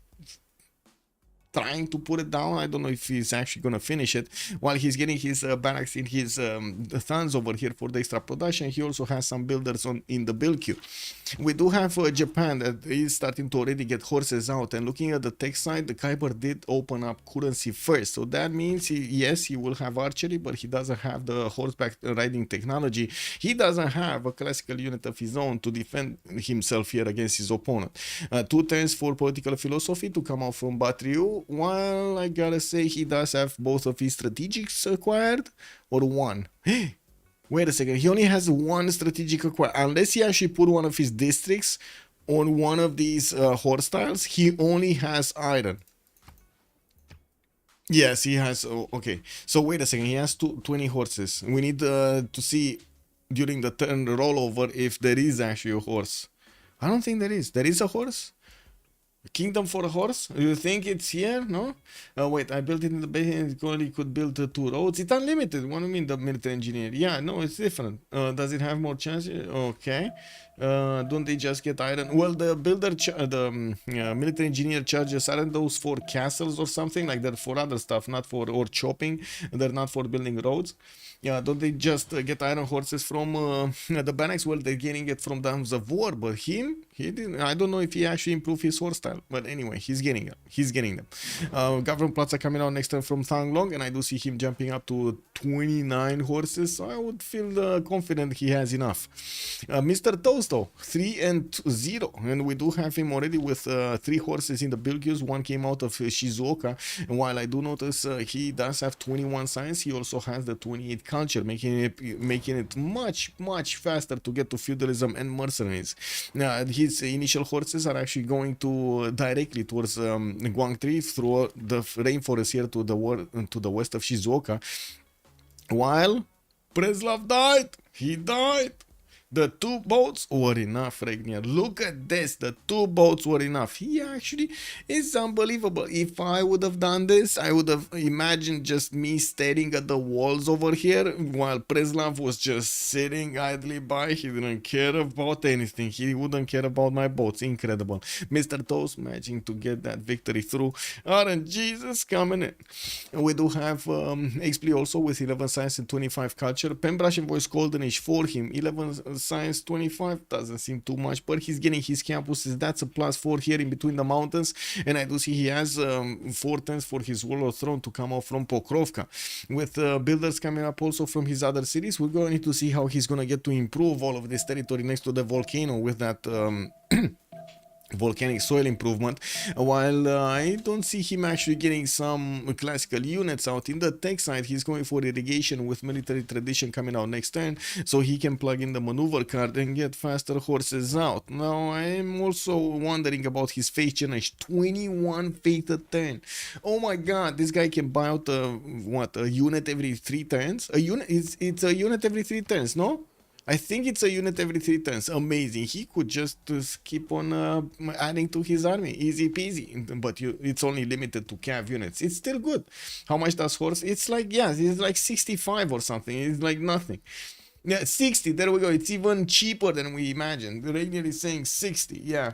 trying to put it down. I don't know if he's actually gonna finish it. While he's getting his barracks in his thuns over here for the extra production, he also has some builders in the build queue. We do have Japan that is starting to already get horses out, and looking at the tech side, the Kiber did open up currency first, so that means he will have archery, but he doesn't have the horseback riding technology. He doesn't have a classical unit of his own to defend himself here against his opponent. 2 turns for political philosophy to come out from Batriu. Well, I gotta say, he does have both of his strategics acquired, or one. Wait a second, he only has one strategic acquired. Unless he actually put one of his districts on one of these horse tiles, he only has iron. Yes, he has. Oh, okay, so wait a second, he has 20 horses. We need to see during the turn rollover if there is actually a horse. I don't think there is. There is a horse? Kingdom for a horse? You think it's here? No? Wait, I built it in the base. It only could build 2 roads. It's unlimited. What do you mean, the military engineer? Yeah, no, it's different. Does it have more chances? Okay. Don't they just get iron? Well, the builder, military engineer charges, aren't those for castles or something? Like they're for other stuff, not for, or chopping. They're not for building roads. Yeah, don't they just get iron horses from the barracks? Well, they're getting it from Dams of War, but he didn't. I don't know if he actually improved his horse style, but anyway, he's getting them. Government plots are coming out next turn from Thanglong, and I do see him jumping up to 29 horses, so I would feel confident he has enough. Mr. Toasto, 3-0, and we do have him already with 3 horses in the build queues. One came out of Shizuoka, and while I do notice he does have 21 science, he also has the 28 culture, making it much faster to get to feudalism and mercenaries. His initial horses are actually going to directly towards Guangzhou through the rainforest here to the west of Shizuoka. While Preslav died, he died. The 2 boats were enough, Regnier. Look at this. The 2 boats were enough. He actually is unbelievable. If I would have done this, I would have imagined just me staring at the walls over here while Preslav was just sitting idly by. He didn't care about anything. He wouldn't care about my boats. Incredible. Mr. Toast managing to get that victory through. RNGs is coming in. We do have Xpli also with 11 science and 25 culture. Pembrashev was golden age for him. 11 science, 25 doesn't seem too much, but he's getting his campuses. That's a +4 here in between the mountains, and I do see he has 4 turns for his Warlord Throne to come out from Pokrovka. With builders coming up also from his other cities, we're going to see how he's going to get to improve all of this territory next to the volcano with that volcanic soil improvement, while I don't see him actually getting some classical units out. In the tech side, he's going for irrigation with military tradition coming out next turn, so he can plug in the maneuver card and get faster horses out. Now I'm also wondering about his faith challenge. 21 faith a turn. Oh my god, this guy can buy out a unit every 3 turns. A unit, it's a unit every 3 turns, no? I think it's a unit every 3 turns. Amazing. He could just keep on adding to his army. Easy peasy. But it's only limited to cav units. It's still good. How much does horse? It's like, yeah, it's like 65 or something. It's like nothing. Yeah, 60. There we go. It's even cheaper than we imagined. The Rainier is saying 60. Yeah.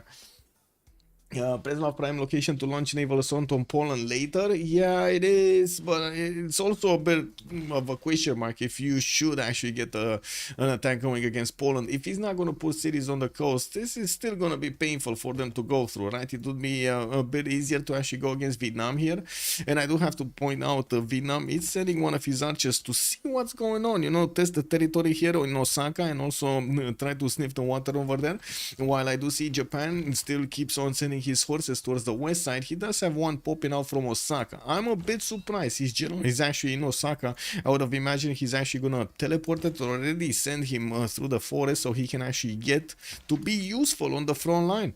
Preslav prime location to launch naval assault on Poland later. Yeah, it is, but it's also a bit of a question mark if you should actually get an attack going against Poland. If he's not going to put cities on the coast, this is still going to be painful for them to go through, right? It would be a bit easier to actually go against Vietnam here. And I do have to point out Vietnam is sending one of his archers to see what's going on, you know, test the territory here in Osaka and also try to sniff the water over there. While I do see Japan still keeps on sending his horses towards the west side, he does have one popping out from Osaka. I'm a bit surprised. His general is actually in Osaka. I would have imagined he's actually gonna teleport it or already send him through the forest so he can actually get to be useful on the front line.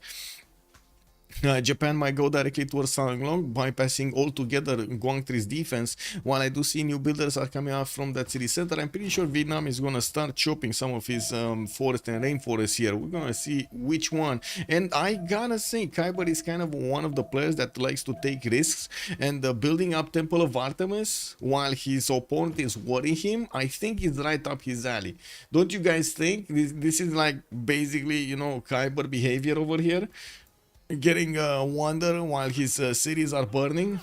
Japan might go directly towards Sanglong, bypassing altogether Guangtri's defense. While I do see new builders are coming out from that city center, I'm pretty sure Vietnam is gonna start chopping some of his forest and rainforest here. We're gonna see which one. And I gotta say, Kiber is kind of one of the players that likes to take risks, and building up Temple of Artemis while his opponent is worrying him, I think is right up his alley. Don't you guys think? This is like basically, you know, Kiber behavior over here. Getting wonder while his cities are burning.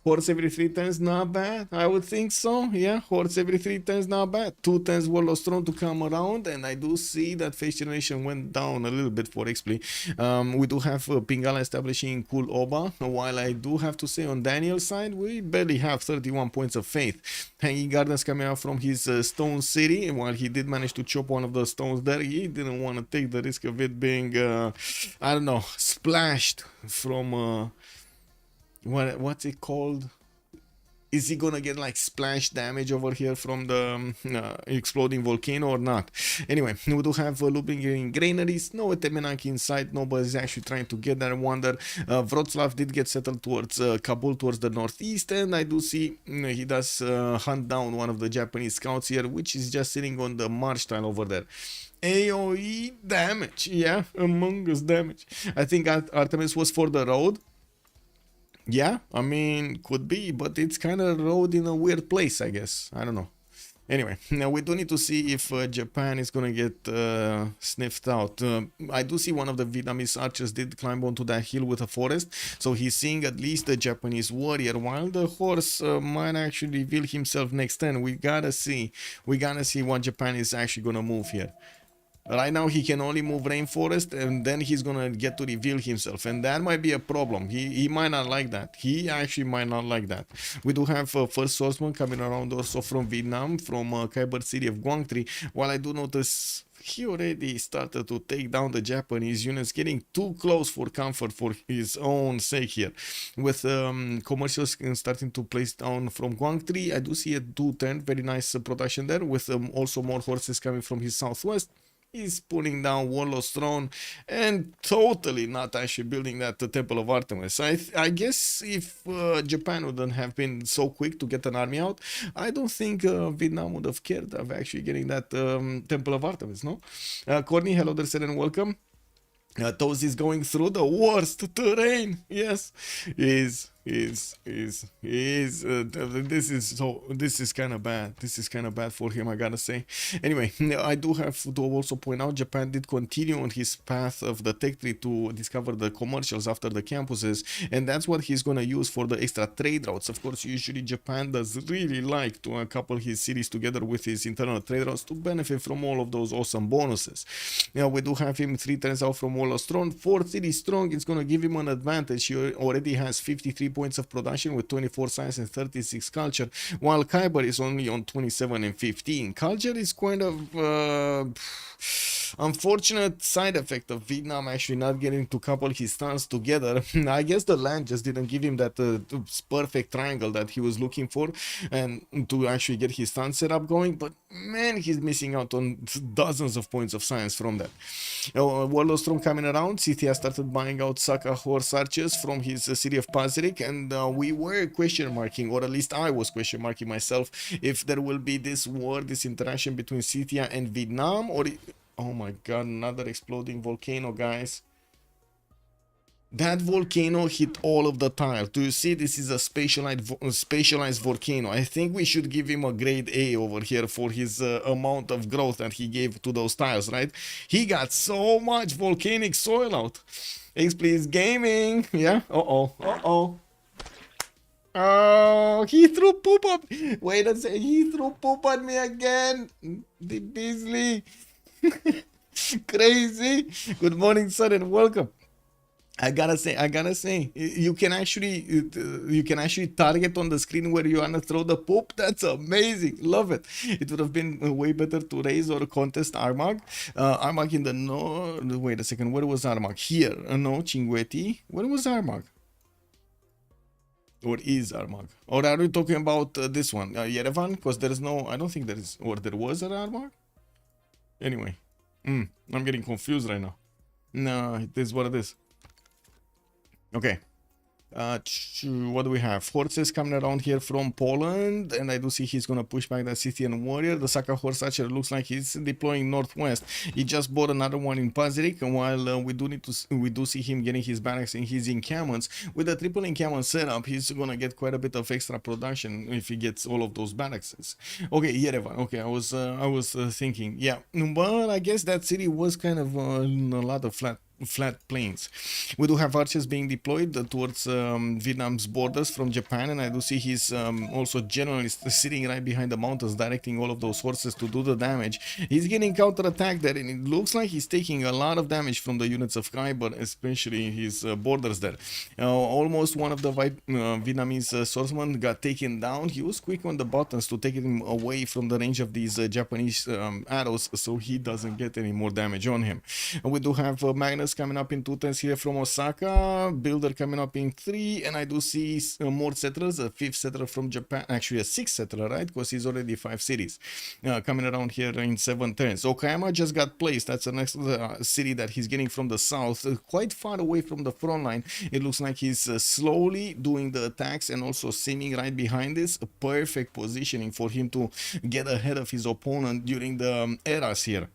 Horse every 3 turns, not bad. I would think so. Yeah, horse every 3 turns, not bad. 2 turns Warlord Throne to come around, and I do see that face generation went down a little bit for Xpli. We do have Pingala establishing Kul Oba, while I do have to say on Daniel's side, we barely have 31 points of faith. Hanging Gardens coming out from his stone city, and while he did manage to chop one of the stones there, he didn't want to take the risk of it being, I don't know, splashed from... what's it called? Is he gonna get like splash damage over here from the exploding volcano or not? Anyway, we do have looping granaries, no Temenanki inside, nobody's actually trying to get there. Wonder Wroclaw did get settled towards Kabul, towards the northeast, and I do see he does hunt down one of the Japanese scouts here, which is just sitting on the march tile over there. AoE damage, yeah, Among Us damage. I think Artemis was for the road. Yeah, I mean, could be, but it's kind of road in a weird place, I guess. I don't know. Anyway, now we do need to see if Japan is gonna get sniffed out. I do see one of the Vietnamese archers did climb onto that hill with a forest, so he's seeing at least the Japanese warrior, while the horse might actually reveal himself next turn. We gotta see what Japan is actually gonna move here. Right now he can only move rainforest, and then he's gonna get to reveal himself, and that might be a problem. He might not like that. He actually might not like that. We do have first swordsman coming around also from Vietnam, from Kiber city of Guangtri, while I do notice he already started to take down the Japanese units, getting too close for comfort for his own sake here. With commercials starting to place down from Guangtri, I do see a 2-turn, very nice production there, with also more horses coming from his southwest. He's pulling down Warlord's Throne and totally not actually building that Temple of Artemis. I guess if Japan wouldn't have been so quick to get an army out, I don't think Vietnam would have cared of actually getting that Temple of Artemis, no? Courtney, hello there, and welcome. Toes is going through the worst terrain. Yes, this is kind of bad. This is kind of bad for him, I gotta say. Anyway, I do have to also point out Japan did continue on his path of the tech tree to discover the commercials after the campuses, and that's what he's gonna use for the extra trade routes. Of course, usually Japan does really like to couple his cities together with his internal trade routes to benefit from all of those awesome bonuses. Now we do have him 3 turns out from Warlord Strong, 4 cities strong. It's gonna give him an advantage. He already has 53 points of production with 24 science and 36 culture, while Kiber is only on 27 and 15. Culture is kind of unfortunate side effect of Vietnam actually not getting to couple his stance together. I guess the land just didn't give him that perfect triangle that he was looking for and to actually get his stance set up going, but man, he's missing out on dozens of points of science from that. Warlord Storm coming around, CTA started buying out Saka horse archers from his city of Pazirik, and we were question marking, or at least I was question marking myself, if there will be this war, this interaction between CTA and Vietnam, or... Oh my god, another exploding volcano, guys. That volcano hit all of the tiles. Do you see? This is a spatialized volcano. I think we should give him a grade A over here for his amount of growth that he gave to those tiles, right? He got so much volcanic soil out. Xpli is gaming. Yeah. Uh-oh. Oh, he threw poop up. Wait a second. He threw poop at me again. The Beasley. Crazy. Good morning, sir, and welcome. I gotta say, you can actually target on the screen where you wanna throw the poop. That's amazing. Love it. It would have been way better to raise or contest Armag. Armag in the no. Wait a second. Where was Armag? Here. No, Cinguetti. Where was Armag? Or is Armag? Or are we talking about this one, Yerevan? Because there is no. I don't think there is. Or there was an Armag. Anyway, I'm getting confused right now. No, it is what it is. Okay. What do we have? Horses coming around here from Poland, and I do see he's gonna push back that Scythian warrior. The Saka horse archer looks like he's deploying northwest. He just bought another one in Pazirik, and while we do see him getting his barracks and his encampments with the triple encampment setup, he's gonna get quite a bit of extra production if he gets all of those barracks. Okay, Yerevan. Okay, I was thinking, yeah, but I guess that city was kind of a lot of flat plains. We do have archers being deployed towards Vietnam's borders from Japan, and I do see he's also generally sitting right behind the mountains, directing all of those horses to do the damage. He's getting counterattacked there, and it looks like he's taking a lot of damage from the units of Kiber, especially his borders there. Almost one of the Vietnamese swordsmen got taken down. He was quick on the buttons to take him away from the range of these Japanese arrows, so he doesn't get any more damage on him. And we do have Magnus coming up in 2 turns here from Osaka, Builder coming up in 3, and I do see more settlers, a 5th settler from Japan, actually a 6th settler, right, because he's already 5 cities coming around here in 7 turns. Okayama just got placed. That's the next city that he's getting from the south, quite far away from the front line. It looks like he's slowly doing the attacks and also seeming right behind this. A perfect positioning for him to get ahead of his opponent during the eras here.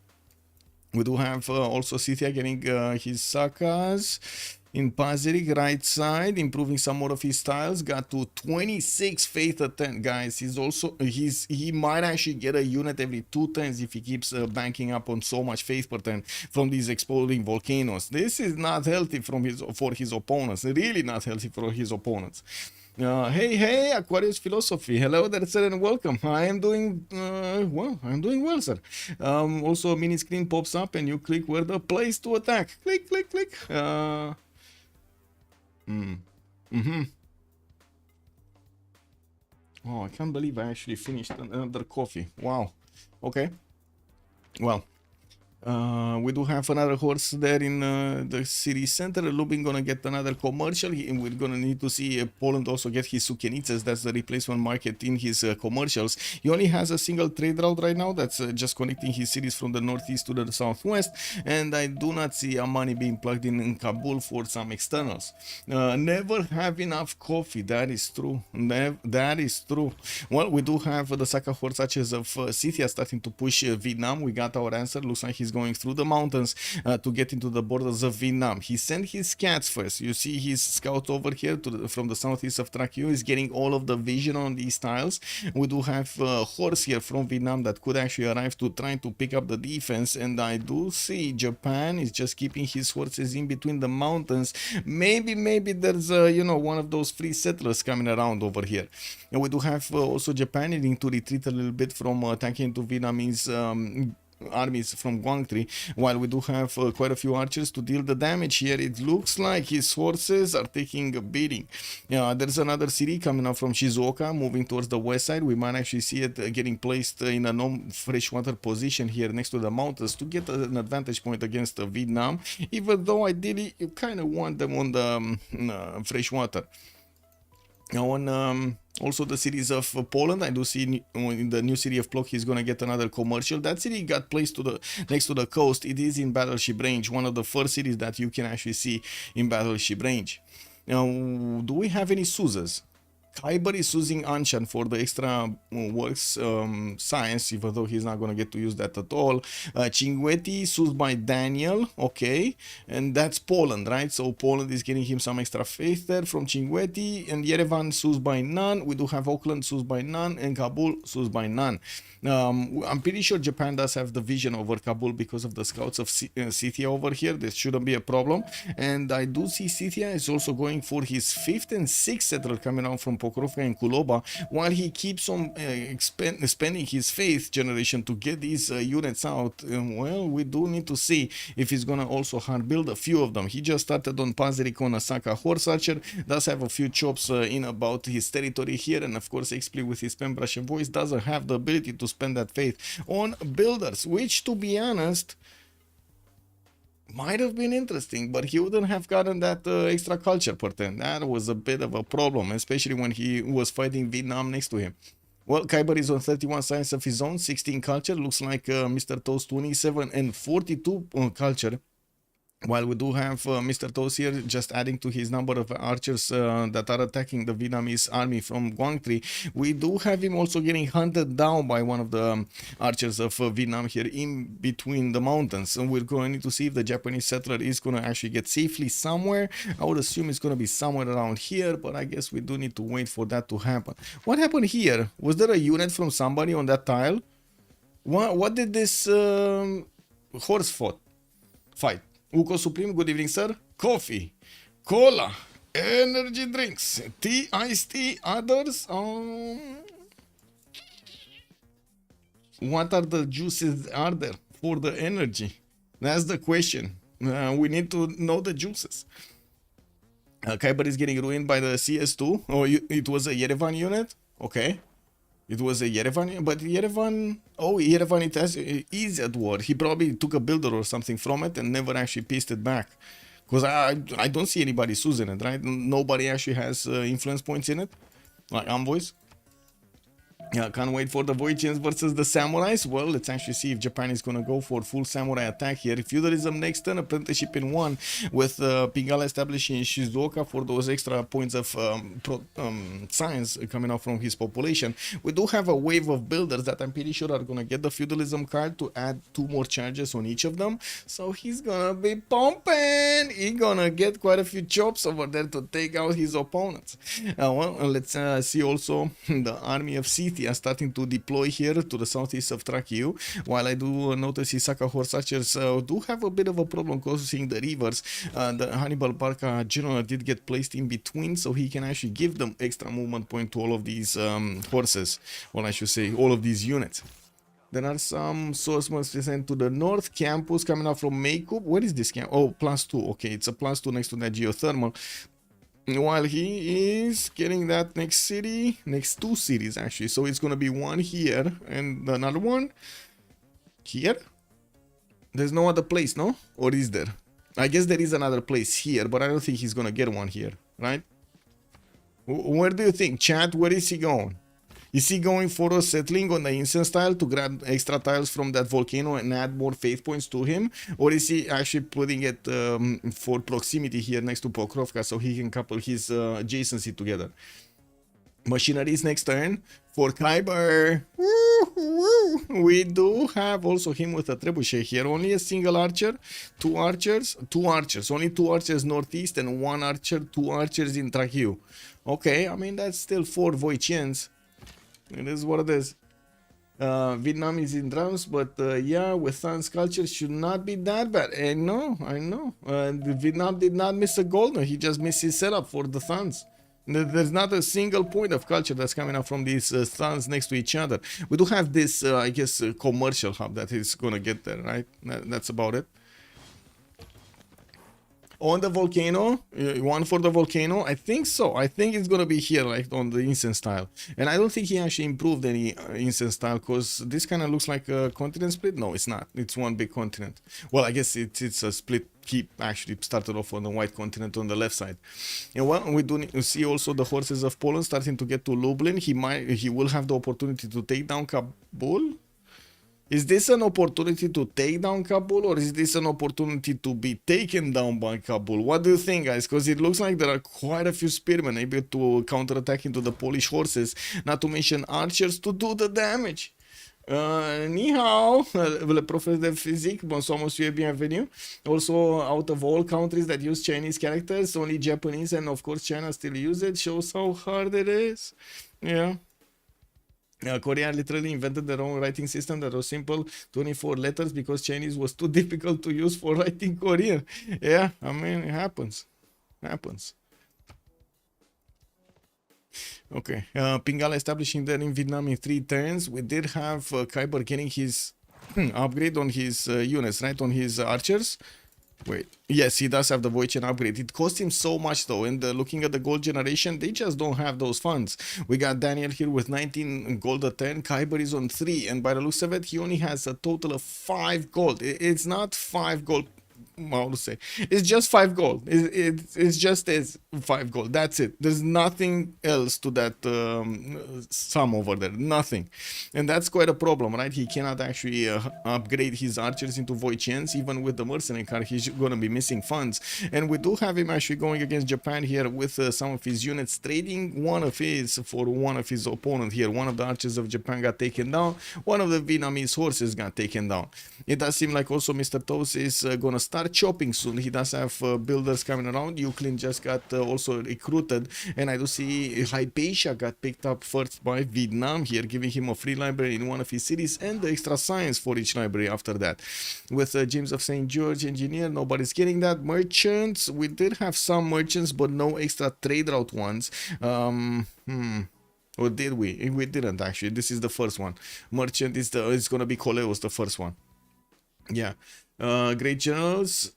We do have also Scythia getting his Sakas in Pazirik, right side, improving some more of his tiles. Got to 26 faith at 10, guys. He might actually get a unit every 2 turns if he keeps banking up on so much faith per turn from these exploding volcanoes. This is not healthy for his opponents. Really not healthy for his opponents. Hey, Aquarius Philosophy. Hello there, sir, and welcome. I am doing well. I'm doing well, sir. Also, a mini screen pops up, and you click where the place to attack. Click. Oh, I can't believe I actually finished another coffee. Wow. Okay. Well, We do have another horse there in the city center. Lubin gonna get another commercial. We're gonna need to see Poland also get his Sukienices. That's the replacement market in his commercials. He only has a single trade route right now. That's just connecting his cities from the northeast to the southwest. And I do not see money being plugged in Kabul for some externals. Never have enough coffee. That is true. That is true. Well, we do have the Saka Horsachers of Scythia starting to push Vietnam. We got our answer. Looks like he's going through the mountains to get into the borders of Vietnam. He sent his scouts first. You see his scout over here from the southeast of Trachew is getting all of the vision on these tiles. We do have a horse here from Vietnam that could actually arrive to try to pick up the defense, and I do see Japan is just keeping his horses in between the mountains. Maybe there's you know, one of those free settlers coming around over here. And we do have also Japan needing to retreat a little bit from attacking into Vietnamese armies from Guangtri, while we do have quite a few archers to deal the damage here. It looks like his horses are taking a beating. There's another city coming up from Shizuoka moving towards the west side. We might actually see it getting placed in a non-freshwater position here next to the mountains to get an advantage point against Vietnam, even though ideally you kind of want them on the freshwater. Now on also the cities of Poland, I do see in the new city of Plock he's gonna get another commercial. That city got placed to the next to the coast. It is in battleship range, one of the first cities that you can actually see in battleship range. Now, do we have any Suzas? Kiber is using Anshan for the extra works science, even though he's not going to get to use that at all. Cinguetti is used by Daniel, okay, and that's Poland, right? So Poland is getting him some extra faith there from Cinguetti, and Yerevan is used by none. We do have Auckland used by none, and Kabul used by none. I'm pretty sure Japan does have the vision over Kabul because of the scouts of Scythia over here. This shouldn't be a problem. And I do see Scythia is also going for his 5th and 6th settler coming out from Pokrovka and Kuloba, while he keeps on spending his faith generation to get these units out. Well, we do need to see if he's gonna also hard build a few of them. He just started on Pazerik on Asaka Horse Archer, does have a few chops in about his territory here, and of course Xpli with his pen brush and voice doesn't have the ability to spend that faith on builders, which to be honest might have been interesting, but he wouldn't have gotten that extra culture percent. That was a bit of a problem, especially when he was fighting Vietnam next to him. Well, Kiber is on 31 science of his own, 16 culture. Looks like Mr. Toast 27 and 42 culture. While we do have Mr. Toast here just adding to his number of archers that are attacking the Vietnamese army from Guangtri, we do have him also getting hunted down by one of the archers of Vietnam here in between the mountains. And we're going to need to see if the Japanese settler is going to actually get safely somewhere. I would assume it's going to be somewhere around here, but I guess we do need to wait for that to happen. What happened here? Was there a unit from somebody on that tile? What did this horse fight? Uko Supreme, good evening, sir. Coffee, cola, energy drinks, tea, iced tea, others. What are the juices are there for the energy? That's the question. We need to know the juices. Kiber is getting ruined by the CS2. Oh, it was a Yerevan unit? Okay. It was a Yerevan, but Yerevan, Yerevan it is at war. He probably took a builder or something from it and never actually pieced it back. Because I don't see anybody using it, right? Nobody actually has influence points in it, like envoys. Yeah, can't wait for the Voyagers versus the Samurais. Well, let's actually see if Japan is going to go for full samurai attack here. Feudalism next turn, apprenticeship in 1 with Pingala establishing Shizuoka for those extra points of science coming out from his population. We do have a wave of builders that I'm pretty sure are going to get the feudalism card to add 2 more charges on each of them. So he's going to be pumping. He's going to get quite a few chops over there to take out his opponents. Well, let's see also the army of Scythia starting to deploy here to the southeast of Trachew, while I do notice Isaka horse archers do have a bit of a problem crossing the rivers. The Hannibal Barca general did get placed in between, so he can actually give them extra movement point to all of these horses, or I should say all of these units. There are some swordsmen sent to the north. Campus coming out from Makeup. Where is this camp? Oh, +2. Okay, it's a +2 next to that geothermal. While he is getting that next city, next 2 cities actually. So it's going to be one here and another one here. There's no other place, no? Or is there? I guess there is another place here, but I don't think he's gonna get one here, right? Where do you think? Chat, where is he going? Is he going for a settling on the incense tile to grab extra tiles from that volcano and add more faith points to him? Or is he actually putting it for proximity here next to Pokrovka so he can couple his adjacency together? Machinery's next turn for Kiber. We do have also him with a trebuchet here. Only a single archer, two archers, only two archers northeast and one archer, two archers in Trachiu. Okay, I mean that's still 4 Voicians. It is what it is. Vietnam is in drums, but yeah, with Sun Sculpture should not be that bad. I know. Vietnam did not miss a gold, no, he just missed his setup for the Suns. There's not a single point of culture that's coming out from these suns next to each other. We do have this, I guess, commercial hub that is gonna get there, right? That's about it. On the volcano, one for the volcano, I think so. I think it's gonna be here, like on the incense tile. And I don't think he actually improved any incense tile, because this kind of looks like a continent split. No, it's not. It's one big continent. Well, I guess it's a split. He actually started off on the white continent on the left side. And well, we do see also the horses of Poland starting to get to Lublin. He will have the opportunity to take down Kabul. Is this an opportunity to take down Kabul, or is this an opportunity to be taken down by Kabul? What do you think, guys? Because it looks like there are quite a few spearmen able to counterattack into the Polish horses, not to mention archers to do the damage. Ni hao, le professeur de physique, bonsoir monsieur, bienvenue. Also, out of all countries that use Chinese characters, only Japanese and of course China still use it. Shows how hard it is. Yeah. Korea literally invented their own writing system that was simple, 24 letters, because Chinese was too difficult to use for writing Korean. Yeah, I mean, it happens. Okay, Pingala establishing there in Vietnam in 3 turns. We did have Kiber getting his upgrade on his units, right? On his archers. Wait, yes, he does have the Voician upgrade. It cost him so much though, and looking at the gold generation, they just don't have those funds. We got Daniel here with 19 gold at 10, Kiber is on 3, and by the looks of it, he only has a total of 5 gold. It's not 5 gold, how to say, it's just 5 gold. It's just as 5 gold, that's it. There's nothing else to that sum over there, nothing. And that's quite a problem, right? He cannot actually upgrade his archers into Voicians. Even with the mercenary card, he's gonna be missing funds. And we do have him actually going against Japan here with some of his units, trading one of his for one of his opponent here. One of the archers of Japan got taken down, one of the Vietnamese horses got taken down. It does seem like also Mr. Toast is gonna start chopping soon. He does have builders coming around. Euclid just got also recruited, and I do see Hypatia got picked up first by Vietnam here, giving him a free library in one of his cities and the extra science for each library after that. With James of St. George engineer, nobody's getting that. Merchants, we did have some merchants, but no extra trade route ones. Or did we? We didn't actually. This is the first one. Merchant is it's gonna be Coleus, the first one. Yeah. Great generals.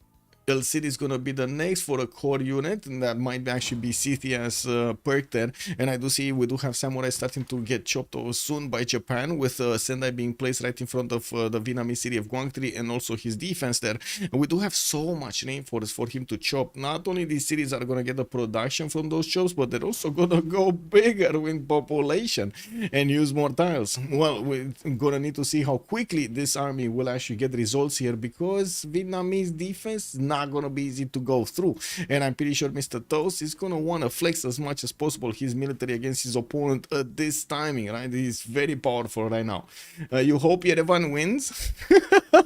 El Cid is going to be the next for a core unit, and that might actually be Scythia's perk there. And I do see we do have samurai starting to get chopped soon by Japan, with Sendai being placed right in front of the Vietnamese city of Guangtri and also his defense there. And we do have so much rainforest for him to chop. Not only these cities are going to get the production from those chops, but they're also going to go bigger in population and use more tiles. Well, we're going to need to see how quickly this army will actually get results here, because Vietnamese defense not gonna be easy to go through, and I'm pretty sure Mr. Toast is gonna want to flex as much as possible his military against his opponent at this timing, right? He's very powerful right now. You hope Yerevan wins.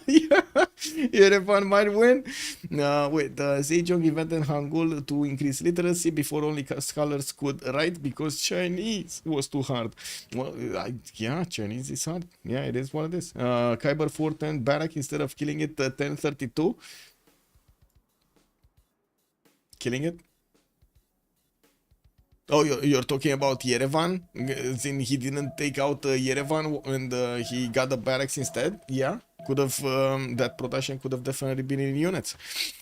Yeah, Yerevan might win. Wait, Zhejiang invented Hangul to increase literacy before only scholars could write, because Chinese was too hard. Well, yeah, Chinese is hard. Yeah, it is what it is. Kiber 410 barrack instead of killing it 1032. Killing it? Oh, you're talking about Yerevan? He didn't take out Yerevan and he got the barracks instead? Yeah, could have that production could have definitely been in units.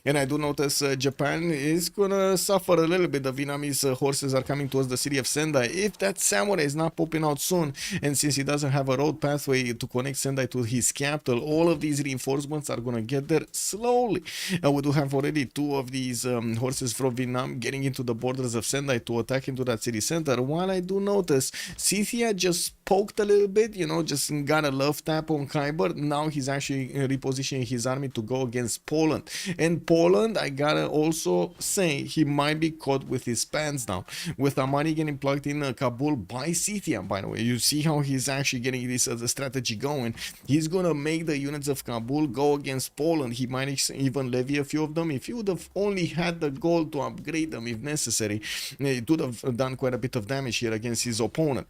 And I do notice Japan is gonna suffer a little bit. The Vietnamese horses are coming towards the city of Sendai. If that samurai is not popping out soon, and since he doesn't have a road pathway to connect Sendai to his capital, all of these reinforcements are gonna get there slowly. We do have already two of these horses from Vietnam getting into the borders of Sendai to attack into that city center. While I do notice Scythia just poked a little bit, you know, just got a love tap on Kiber. Now he's actually repositioning his army to go against Poland. And Poland, I gotta also say, he might be caught with his pants down. With Amani getting plugged in Kabul by Scythia, by the way. You see how he's actually getting this strategy going. He's gonna make the units of Kabul go against Poland. He might even levy a few of them. If he would have only had the goal to upgrade them if necessary, it would have done quite a bit of damage here against his opponent.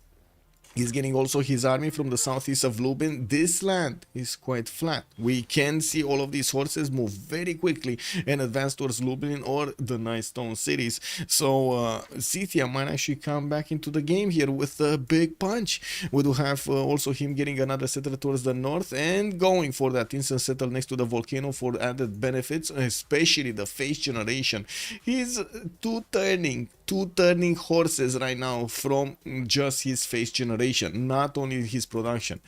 He's getting also his army from the southeast of Lubin. This land is quite flat. We can see all of these horses move very quickly and advance towards Lublin or the nice stone cities. So Scythia might actually come back into the game here with a big punch. We do have also him getting another settler towards the north and going for that instant settle next to the volcano for added benefits, especially the phase generation. He's two turning horses right now from just his phase generation, not only his production.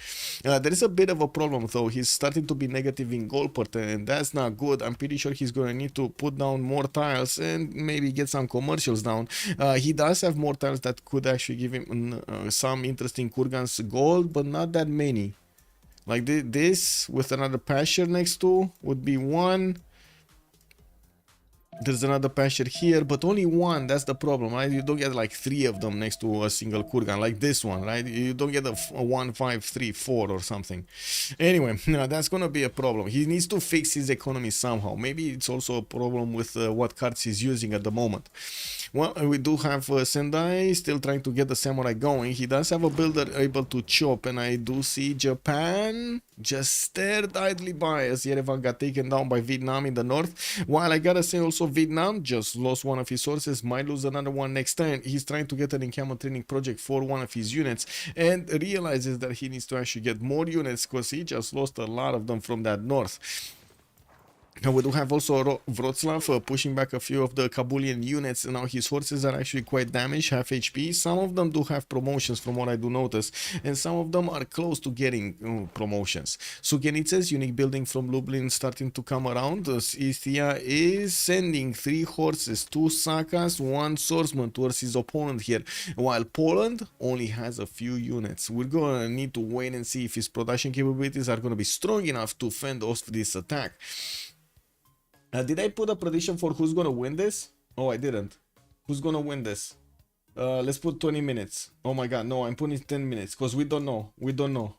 There is a bit of a problem though. He's starting to be negative in gold per turn, and that's not good. I'm pretty sure he's going to need to put down more tiles and maybe get some commercials down. He does have more tiles that could actually give him some interesting kurgans gold, but not that many. Like this with another pasture next to would be one. There's another pasture here, but only one. That's the problem, right? You don't get like 3 of them next to a single kurgan like this one, right? You don't get a 1, 5, 3, 4 or something. Anyway, that's gonna be a problem. He needs to fix his economy somehow. Maybe it's also a problem with what cards he's using at the moment. Well, we do have Sendai still trying to get the samurai going. He does have a builder able to chop, and I do see Japan just stared idly by as Yerevan got taken down by Vietnam in the north. While I gotta say also Vietnam just lost one of his sources, might lose another one next turn. He's trying to get an encampment training project for one of his units and realizes that he needs to actually get more units because he just lost a lot of them from that north. We do have also Wroclaw pushing back a few of the Kabulian units. Now his horses are actually quite damaged, half HP. Some of them do have promotions from what I do notice, and some of them are close to getting promotions. Sukenitsa's unique building from Lublin starting to come around. Scythia is sending 3 horses, 2 Sakas, 1 swordsman towards his opponent here, while Poland only has a few units. We're gonna need to wait and see if his production capabilities are gonna be strong enough to fend off this attack. Did I put a prediction for who's gonna win this? Oh, I didn't. Who's gonna win this? Let's put 20 minutes. Oh my god, no, I'm putting 10 minutes because we don't know. We don't know.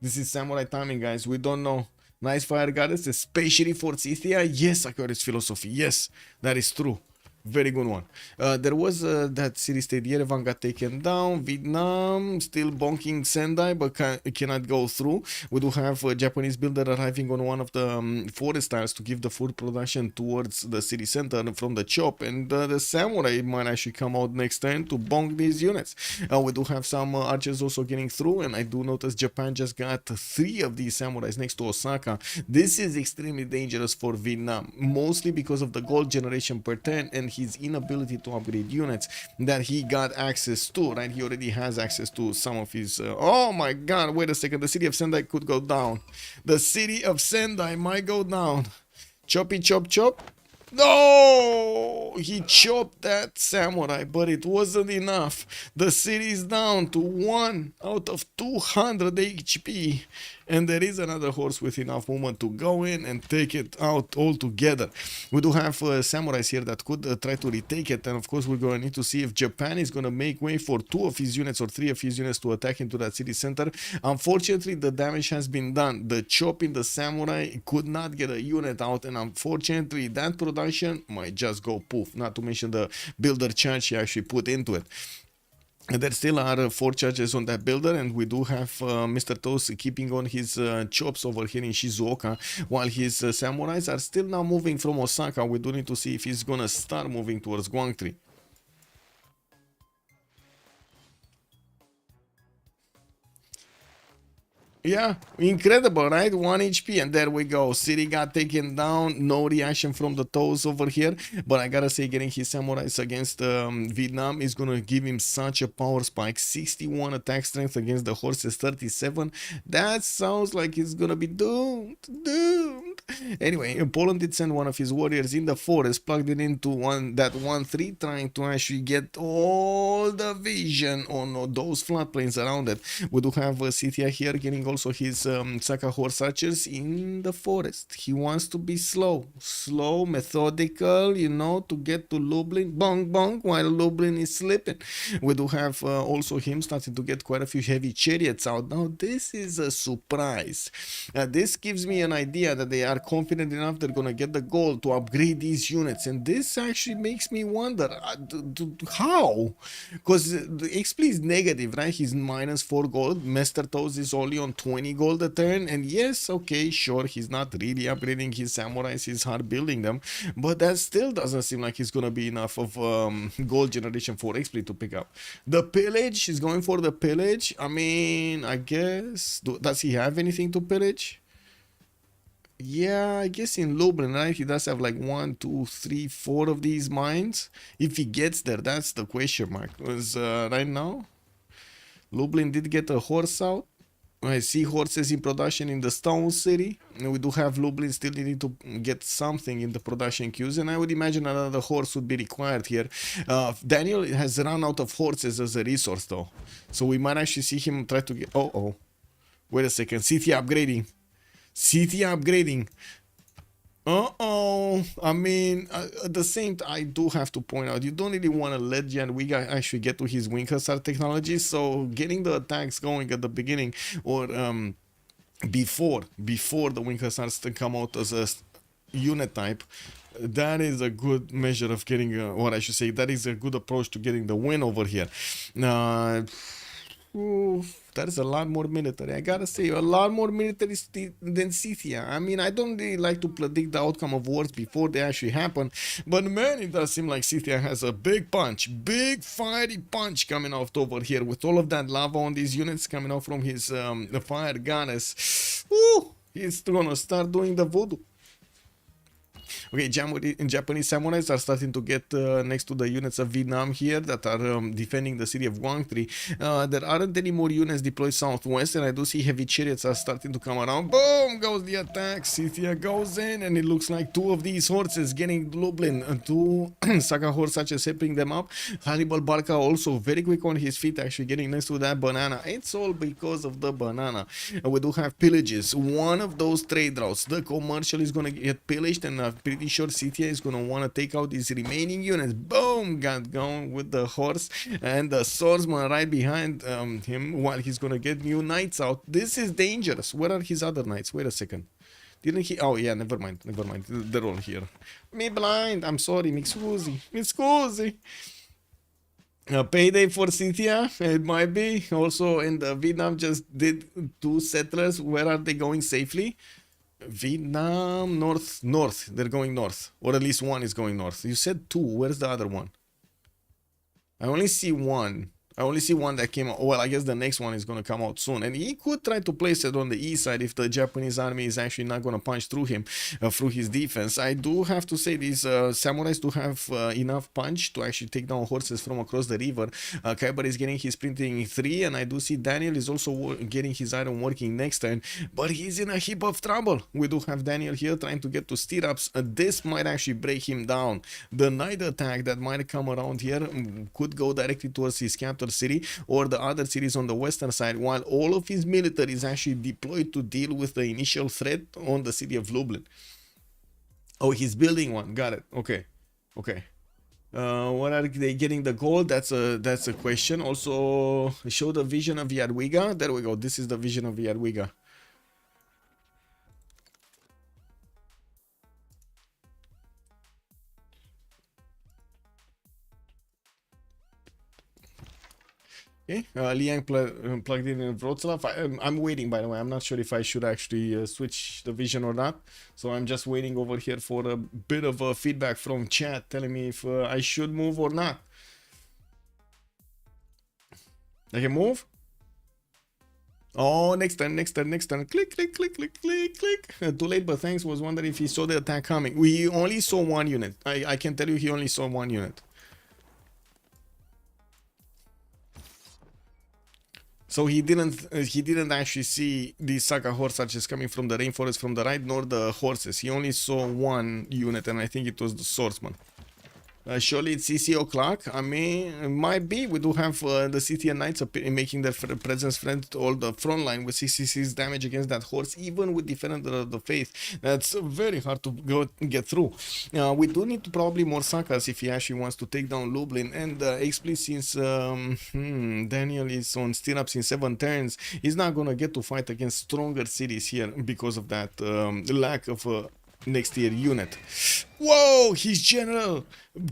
This is samurai timing, guys. We don't know. Nice fire goddess, especially for Scythia. Yes, Aquarius philosophy. Yes, that is true. Very good one. There was that city-state Yerevan got taken down. Vietnam still bonking Sendai but cannot go through. We do have a Japanese builder arriving on one of the forest tiles to give the food production towards the city center from the chop, and the samurai might actually come out next turn to bonk these units. We do have some archers also getting through, and I do notice Japan just got 3 of these samurais next to Osaka. This is extremely dangerous for Vietnam, mostly because of the gold generation per turn and his inability to upgrade units that he got access to, right? He already has access to some of his oh my god, wait a second, the city of Sendai could go down. The city of Sendai might go down. Choppy chop chop. No, he chopped that samurai, but it wasn't enough. The city is down to 1 out of 200 HP, and there is another horse with enough movement to go in and take it out altogether. We do have samurais here that could try to retake it, and of course we're going to need to see if Japan is going to make way for 2 of his units or 3 of his units to attack into that city center. Unfortunately, the damage has been done. The chop in the samurai could not get a unit out, and unfortunately that production might just go poof, not to mention the builder charge he actually put into it. There still are 4 charges on that builder, and we do have Mr. Toast keeping on his chops over here in Shizuoka, while his samurais are still now moving from Osaka. We do need to see if he's gonna start moving towards Guangzhou. Yeah, incredible, right? 1 HP, and there we go. City got taken down. No reaction from the toes over here. But I gotta say, getting his samurais against Vietnam is gonna give him such a power spike. 61 attack strength against the horses, 37. That sounds like he's gonna be doomed. Doomed. Anyway, Poland did send one of his warriors in the forest, plugged it into that 1-3, trying to actually get all the vision on those floodplains around it. We do have Scythia here getting also his Saka horse archers in the forest. He wants to be slow, methodical, you know, to get to Lublin, bong bong, while Lublin is slipping. We do have also him starting to get quite a few heavy chariots out. Now this is a surprise. This gives me an idea that they are confident enough they're gonna get the gold to upgrade these units, and this actually makes me wonder how, because the Xpli is negative, right? He's -4 gold. Master Toes is only on 20 gold a turn, and yes, okay, sure, he's not really upgrading his samurais, he's hard building them, but that still doesn't seem like he's gonna be enough of gold generation for Xpli to pick up. The pillage, he's going for the pillage. I mean, I guess, does he have anything to pillage? Yeah, I guess in Lublin, right? He does have like 1, 2, 3, 4 of these mines. If he gets there, that's the question mark. Because right now, Lublin did get a horse out. I see horses in production in the Stone City. And we do have Lublin still needing to get something in the production queues. And I would imagine another horse would be required here. Daniel has run out of horses as a resource though. So we might actually see him try to get... Oh. Wait a second. City upgrading. City upgrading. I mean, at the same time, I do have to point out, you don't really want to let Jadwiga actually get to his wing hussar technology, so getting the attacks going at the beginning, or before the wing hussars come out as a unit type, that is a good measure of getting, or I should say, that is a good approach to getting the win over here. That is a lot more military. I gotta say, a lot more military than Scythia. I mean, I don't really like to predict the outcome of wars before they actually happen, but man, it does seem like Scythia has a big punch, big fiery punch coming out over here with all of that lava on these units coming out from his the fire goddess. He's gonna start doing the voodoo. Okay, Japanese samurais are starting to get next to the units of Vietnam here that are defending the city of Guangtri. There aren't any more units deployed southwest, and I do see heavy chariots are starting to come around. Boom! Goes the attack. Scythia goes in, and it looks like 2 of these horses getting Lublin. 2 Saka horse archers helping them up. Hannibal Barca also very quick on his feet, actually getting next to that banana. It's all because of the banana. We do have pillages. One of those trade routes, the commercial, is going to get pillaged, and pretty sure Scythia is gonna want to take out these remaining units. Boom! Got going with the horse and the swordsman right behind him while he's gonna get new knights out. This is dangerous. Where are his other knights? Wait a second. Didn't he? Oh yeah, never mind. They're all here. Me blind. I'm sorry. Mi scusi. Payday for Scythia, it might be. Also, in the Vietnam just did 2 settlers. Where are they going safely? Vietnam, north. They're going north. Or at least one is going north. You said 2. Where's the other one? I only see one. That came out. Well, I guess the next one is going to come out soon. And he could try to place it on the east side if the Japanese army is actually not going to punch through him, through his defense. I do have to say these samurais do have enough punch to actually take down horses from across the river. Kiber is getting his printing 3, and I do see Daniel is also getting his iron working next turn. But he's in a heap of trouble. We do have Daniel here trying to get to stirrups. This might actually break him down. The night attack that might come around here could go directly towards his capital city or the other cities on the western side, while all of his military is actually deployed to deal with the initial threat on the city of Lublin. Oh, he's building one. Got it. Okay. What are they getting the gold? That's a question. Also, show the vision of Jadwiga. There we go. This is the vision of Jadwiga. Okay, Liang plugged in Wroclaw. I'm waiting, by the way. I'm not sure if I should actually switch the vision or not. So I'm just waiting over here for a bit of feedback from chat telling me if I should move or not. I can move? Oh, next turn. Click, click, click, click, click, click. Too late, but thanks. Was wondering if he saw the attack coming. We only saw one unit. I can tell you he only saw one unit. So he didn't actually see the Saka horse archers coming from the rainforest from the right, nor the horses. He only saw one unit, and I think it was the swordsman. Surely it's CC o'clock. I mean, it might be. We do have the CTN Knights making their presence friend to all the front line with 66 damage against that horse, even with Defender of the Faith. That's very hard to get through. We do need to probably more Sakas if he actually wants to take down Lublin. And Xpli, since Daniel is on stirrups in 7 turns, he's not going to get to fight against stronger cities here because of that lack of next tier unit. Whoa, his general!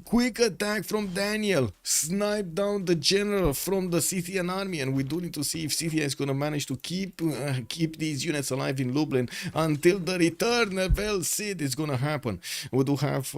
Quick attack from Daniel. Snipe down the general from the Scythian army, and we do need to see if Scythia is gonna manage to keep these units alive in Lublin until the return of El Cid is gonna happen. We do have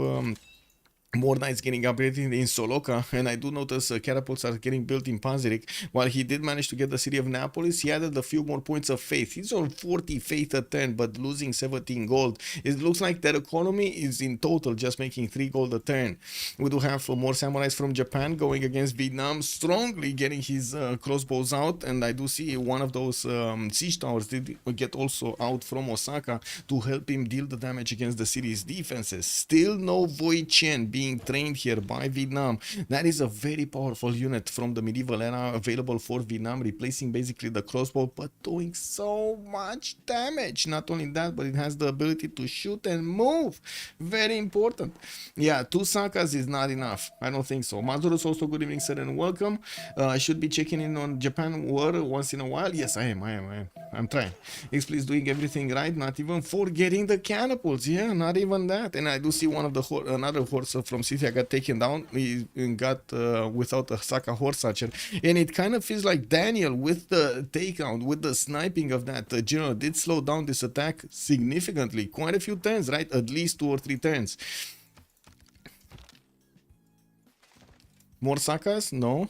more knights getting upgraded in Soloka, and I do notice catapults are getting built in Pazirik. While he did manage to get the city of Napolis, he added a few more points of faith. He's on 40 faith a turn, but losing 17 gold. It looks like their economy is in total just making 3 gold a turn. We do have more samurais from Japan going against Vietnam, strongly getting his crossbows out, and I do see one of those siege towers did get also out from Osaka to help him deal the damage against the city's defenses. Still no Void Chen being trained here by Vietnam. That is a very powerful unit from the medieval era available for Vietnam, replacing basically the crossbow, but doing so much damage. Not only that, but it has the ability to shoot and move. Very important. Yeah, 2 Sakas is not enough. I don't think so. Mazurus also, good evening, sir, and welcome. I should be checking in on Japan War once in a while. Yes, I am. I'm trying. Xpli is doing everything right, not even forgetting the catapults. Yeah, not even that. And I do see one of the another horse from Scythia got taken down. He got without a Saka horse archer, and it kind of feels like Daniel with the takedown, with the sniping of that general, did slow down this attack significantly. Quite a few turns, right? At least 2 or 3 turns. More Sakas? No.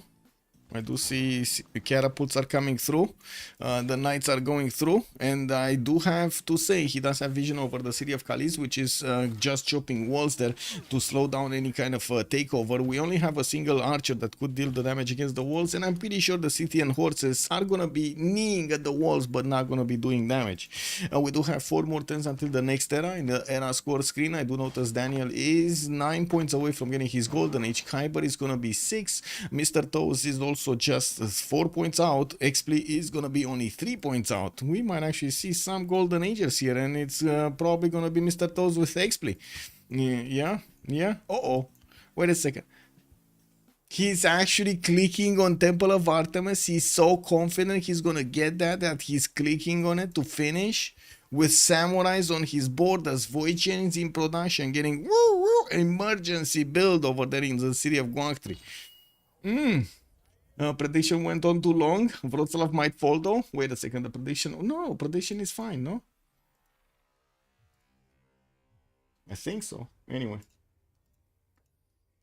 I do see catapults are coming through, the knights are going through, and I do have to say he does have vision over the city of Kalis, which is just chopping walls there to slow down any kind of takeover. We only have a single archer that could deal the damage against the walls, and I'm pretty sure the Scythian horses are gonna be kneeing at the walls but not gonna be doing damage. We do have 4 more turns until the next era. In the era score screen, I do notice Daniel is 9 points away from getting his golden age. Kiber is gonna be 6. Mr. Toes is also just 4 points out. Xpli is gonna be only 3 points out. We might actually see some golden ages here, and it's probably gonna be Mr. Toes with Xpli. Yeah. Wait a second. He's actually clicking on Temple of Artemis. He's so confident he's gonna get that he's clicking on it to finish with samurais on his board as Void Chains in production, getting emergency build over there in the city of Guangtri. Prediction went on too long. Wroclaw might fall though. Wait a second, the prediction... No, prediction is fine, no? I think so. Anyway.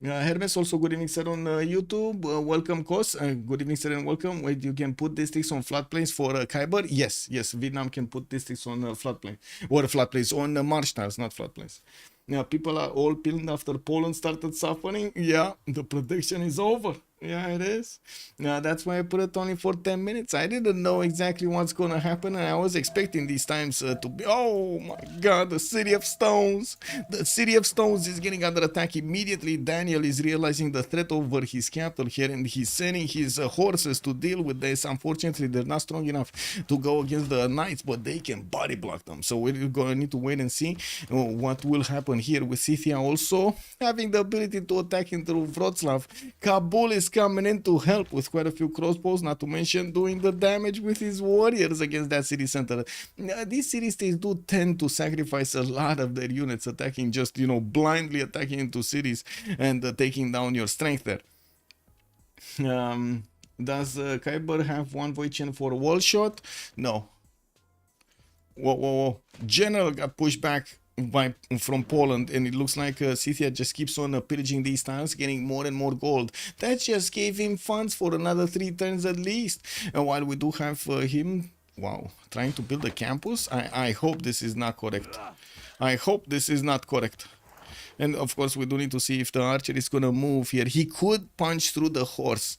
Hermes also, good evening, sir, on YouTube. Welcome, Kos. Good evening, sir, and welcome. Wait, you can put districts on floodplains for Kiber? Yes, Vietnam can put districts on floodplain. Or floodplains, on marsh tiles, not floodplains. Yeah, people are all peeling after Poland started suffering. Yeah, the prediction is over. Yeah, it is. That's why I put it only for 10 minutes. I didn't know exactly what's gonna happen, and I was expecting these times to be... Oh my god, the City of Stones! The City of Stones is getting under attack immediately. Daniel is realizing the threat over his capital here, and he's sending his horses to deal with this. Unfortunately, they're not strong enough to go against the knights, but they can body block them. So we're gonna need to wait and see what will happen here with Scythia also having the ability to attack into Wroclaw. Kabul is coming in to help with quite a few crossbows, not to mention doing the damage with his warriors against that city center. These city states do tend to sacrifice a lot of their units attacking, just, you know, blindly attacking into cities and taking down your strength there. Does Kiber have one void chain for wall shot? No. Whoa. General got pushed back from Poland, and it looks like Scythia just keeps on pillaging these tiles, getting more and more gold. That just gave him funds for another 3 turns at least. While we do have him Wow, trying to build a campus? I hope this is not correct. I hope this is not correct. And of course, we do need to see if the archer is gonna move here. He could punch through the horse.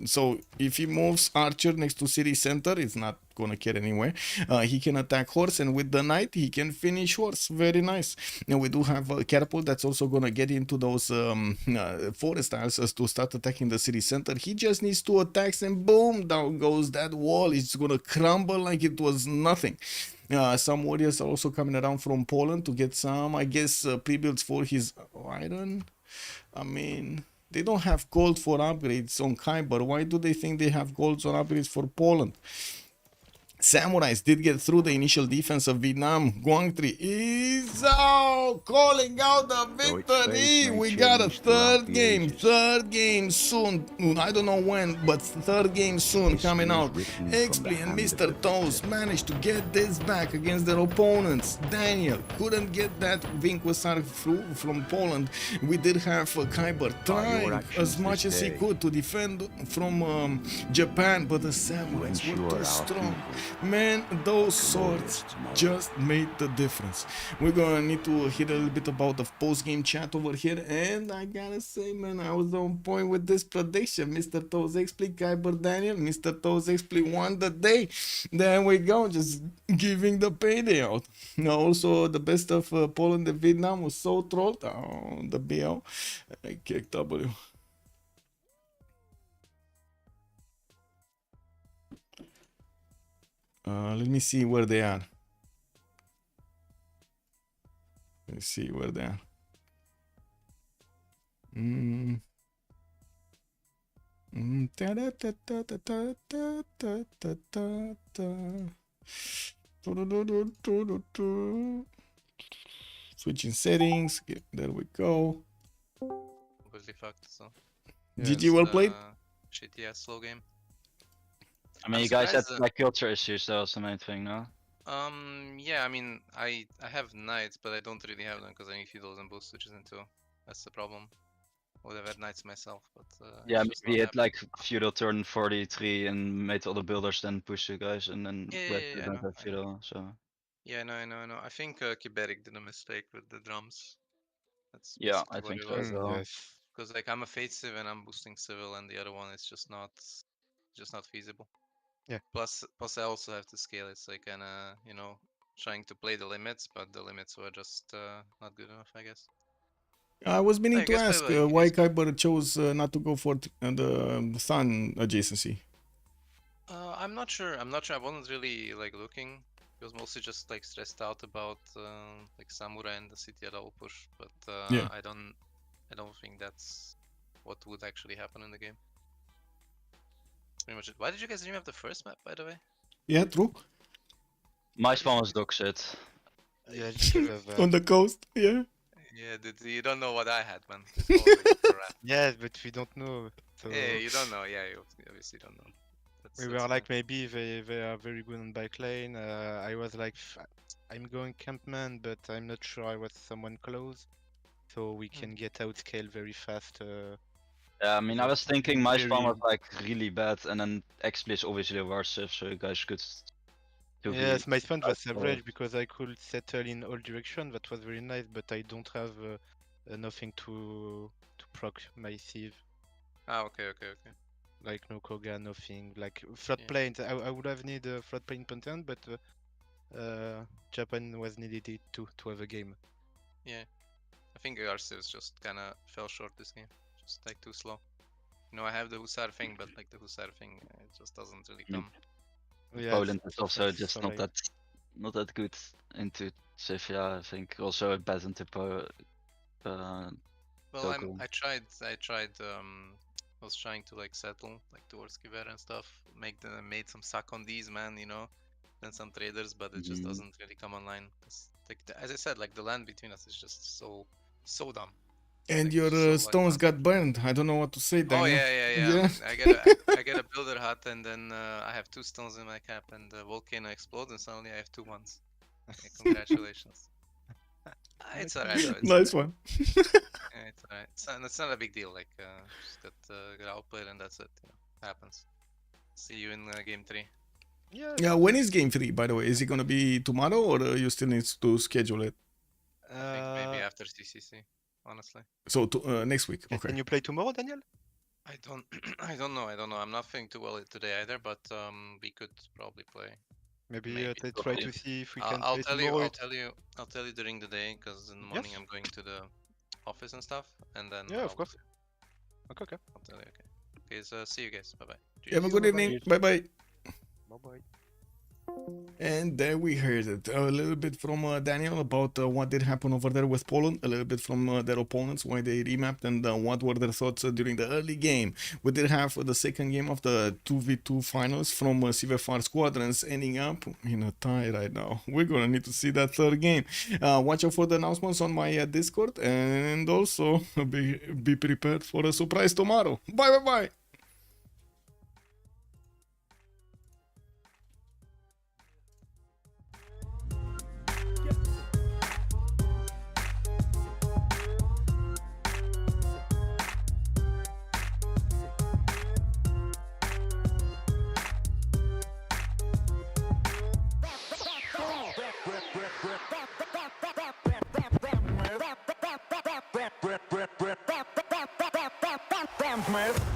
So if he moves archer next to city center, it's not gonna care anyway. He can attack horse, and with the knight, he can finish horse. Very nice. And we do have a catapult that's also gonna get into those forest tiles as to start attacking the city center. He just needs 2 attacks, and boom, down goes that wall. It's gonna crumble like it was nothing. Some warriors are also coming around from Poland to get some, I guess, pre-builds for his iron. I mean, they don't have gold for upgrades on Kiber. Why do they think they have golds on upgrades for Poland? Samurais did get through the initial defense of Vietnam. Guang Tri is out, calling out the victory. We got a third game soon. I don't know when, but third game soon coming out. Xpli and Mr. Toast managed to get this back against their opponents. Daniel couldn't get that Vinkwasar through from Poland. We did have Kiber trying as much as he could to defend from Japan, but the Samurais were too strong. Man, those swords just made the difference. We're gonna need to hit a little bit about the post-game chat over here, and I gotta say, man, I was on point with this prediction. Mr. Toes Xpli, Kiber Daniel, Mr. Toes Xpli won the day. There we go, just giving the payday out. Now, also, the best of Poland and Vietnam was so trolled. Oh, the BL. Kick W. Let me see where they are. Let's see where they are. Switching settings. There we go. Completely fucked, so. GG, well played. Shit, yeah, slow game. I mean, you guys had like culture issues, that was the main thing, no? Yeah, I mean, I have knights, but I don't really have them because I need feudals and boost switches into. That's the problem. I would have had knights myself, but yeah, we had like feudal turn 43 and made all the builders then push you guys, and then we don't have feudal, so. Yeah, I know. I think Kiberic did a mistake with the drums. That's yeah, I think so as well. Yes. Because like I'm a Fate Civ and I'm boosting Civil, and the other one is just not feasible. Yeah. Plus I also have to scale. It's like kinda, you know, trying to play the limits, but the limits were just not good enough, I guess. I was meaning to ask why Kiber chose not to go for the Sun adjacency. I'm not sure. I wasn't really like looking. It was mostly just like stressed out about like Samurai and the city at all push, but yeah. I don't think that's what would actually happen in the game. Pretty much it. Why did you guys dream of the first map, by the way? Yeah, true. My spawn was dog shit. Yeah, just on the coast, yeah. Yeah, you don't know what I had, man. Yeah, but we don't know. So... Yeah, you don't know. Yeah, you obviously don't know. We were like, maybe they are very good on bike lane. I was like, I'm going campman, but I'm not sure I was someone close. So we can get out scale very fast. Yeah, I mean, I was thinking my spawn was like really bad, and then Xpli is obviously a worse Civ, so you guys could. Yes, my spawn was average because I could settle in all directions. That was very nice, but I don't have nothing to proc my Civ. Ah, okay. Like no Koga, nothing. Like floodplains, I would have needed a floodplain content, but Japan was needed to have a game. Yeah, I think our civs just kind of fell short this game. Just like too slow. You know, I have the Hussar thing, but like the Hussar thing, it just doesn't really come. Yeah, Poland is also just not that good into Civ. Yeah, I think also bad into well, I tried. I was trying to like settle like towards Kiber and stuff. Made some suck on these, man. You know, and some traders, but it just doesn't really come online. Like as I said, like the land between us is just so dumb. And like, your stones got burned. I don't know what to say, Daniel. Oh yeah. I get a builder hut, and then I have 2 stones in my cap, and the volcano explodes, and suddenly I have 2 ones. Okay, congratulations. It's alright. Nice one. Yeah, it's alright. It's not a big deal. Like just get outplayed, and that's it. You know, happens. See you in game 3. Yeah. Yeah, when is game 3, by the way? Is it gonna be tomorrow or you still need to schedule it? I think maybe after CCC, honestly. So next week. Okay. Can you play tomorrow, Daniel? I don't I don't know. I'm not feeling too well today either, but we could probably play. Maybe, Maybe. try to see if we can I'll play tell you. tomorrow. I'll tell you during the day, because in the morning Yes. I'm going to the office and stuff, and then Yeah, of I'll- course. Okay. I'll tell you. Okay. So see you guys. Bye bye. Have a good evening. Bye bye. Bye-bye. And there we heard it a little bit from Daniel about what did happen over there with Poland, a little bit from their opponents, why they remapped, and what were their thoughts during the early game. We did have the second game of the 2v2 finals from CivFR squadrons ending up in a tie right now. We're gonna need to see that third game. Watch out for the announcements on my Discord, and also be prepared for a surprise tomorrow. Bye bye bye. Smith.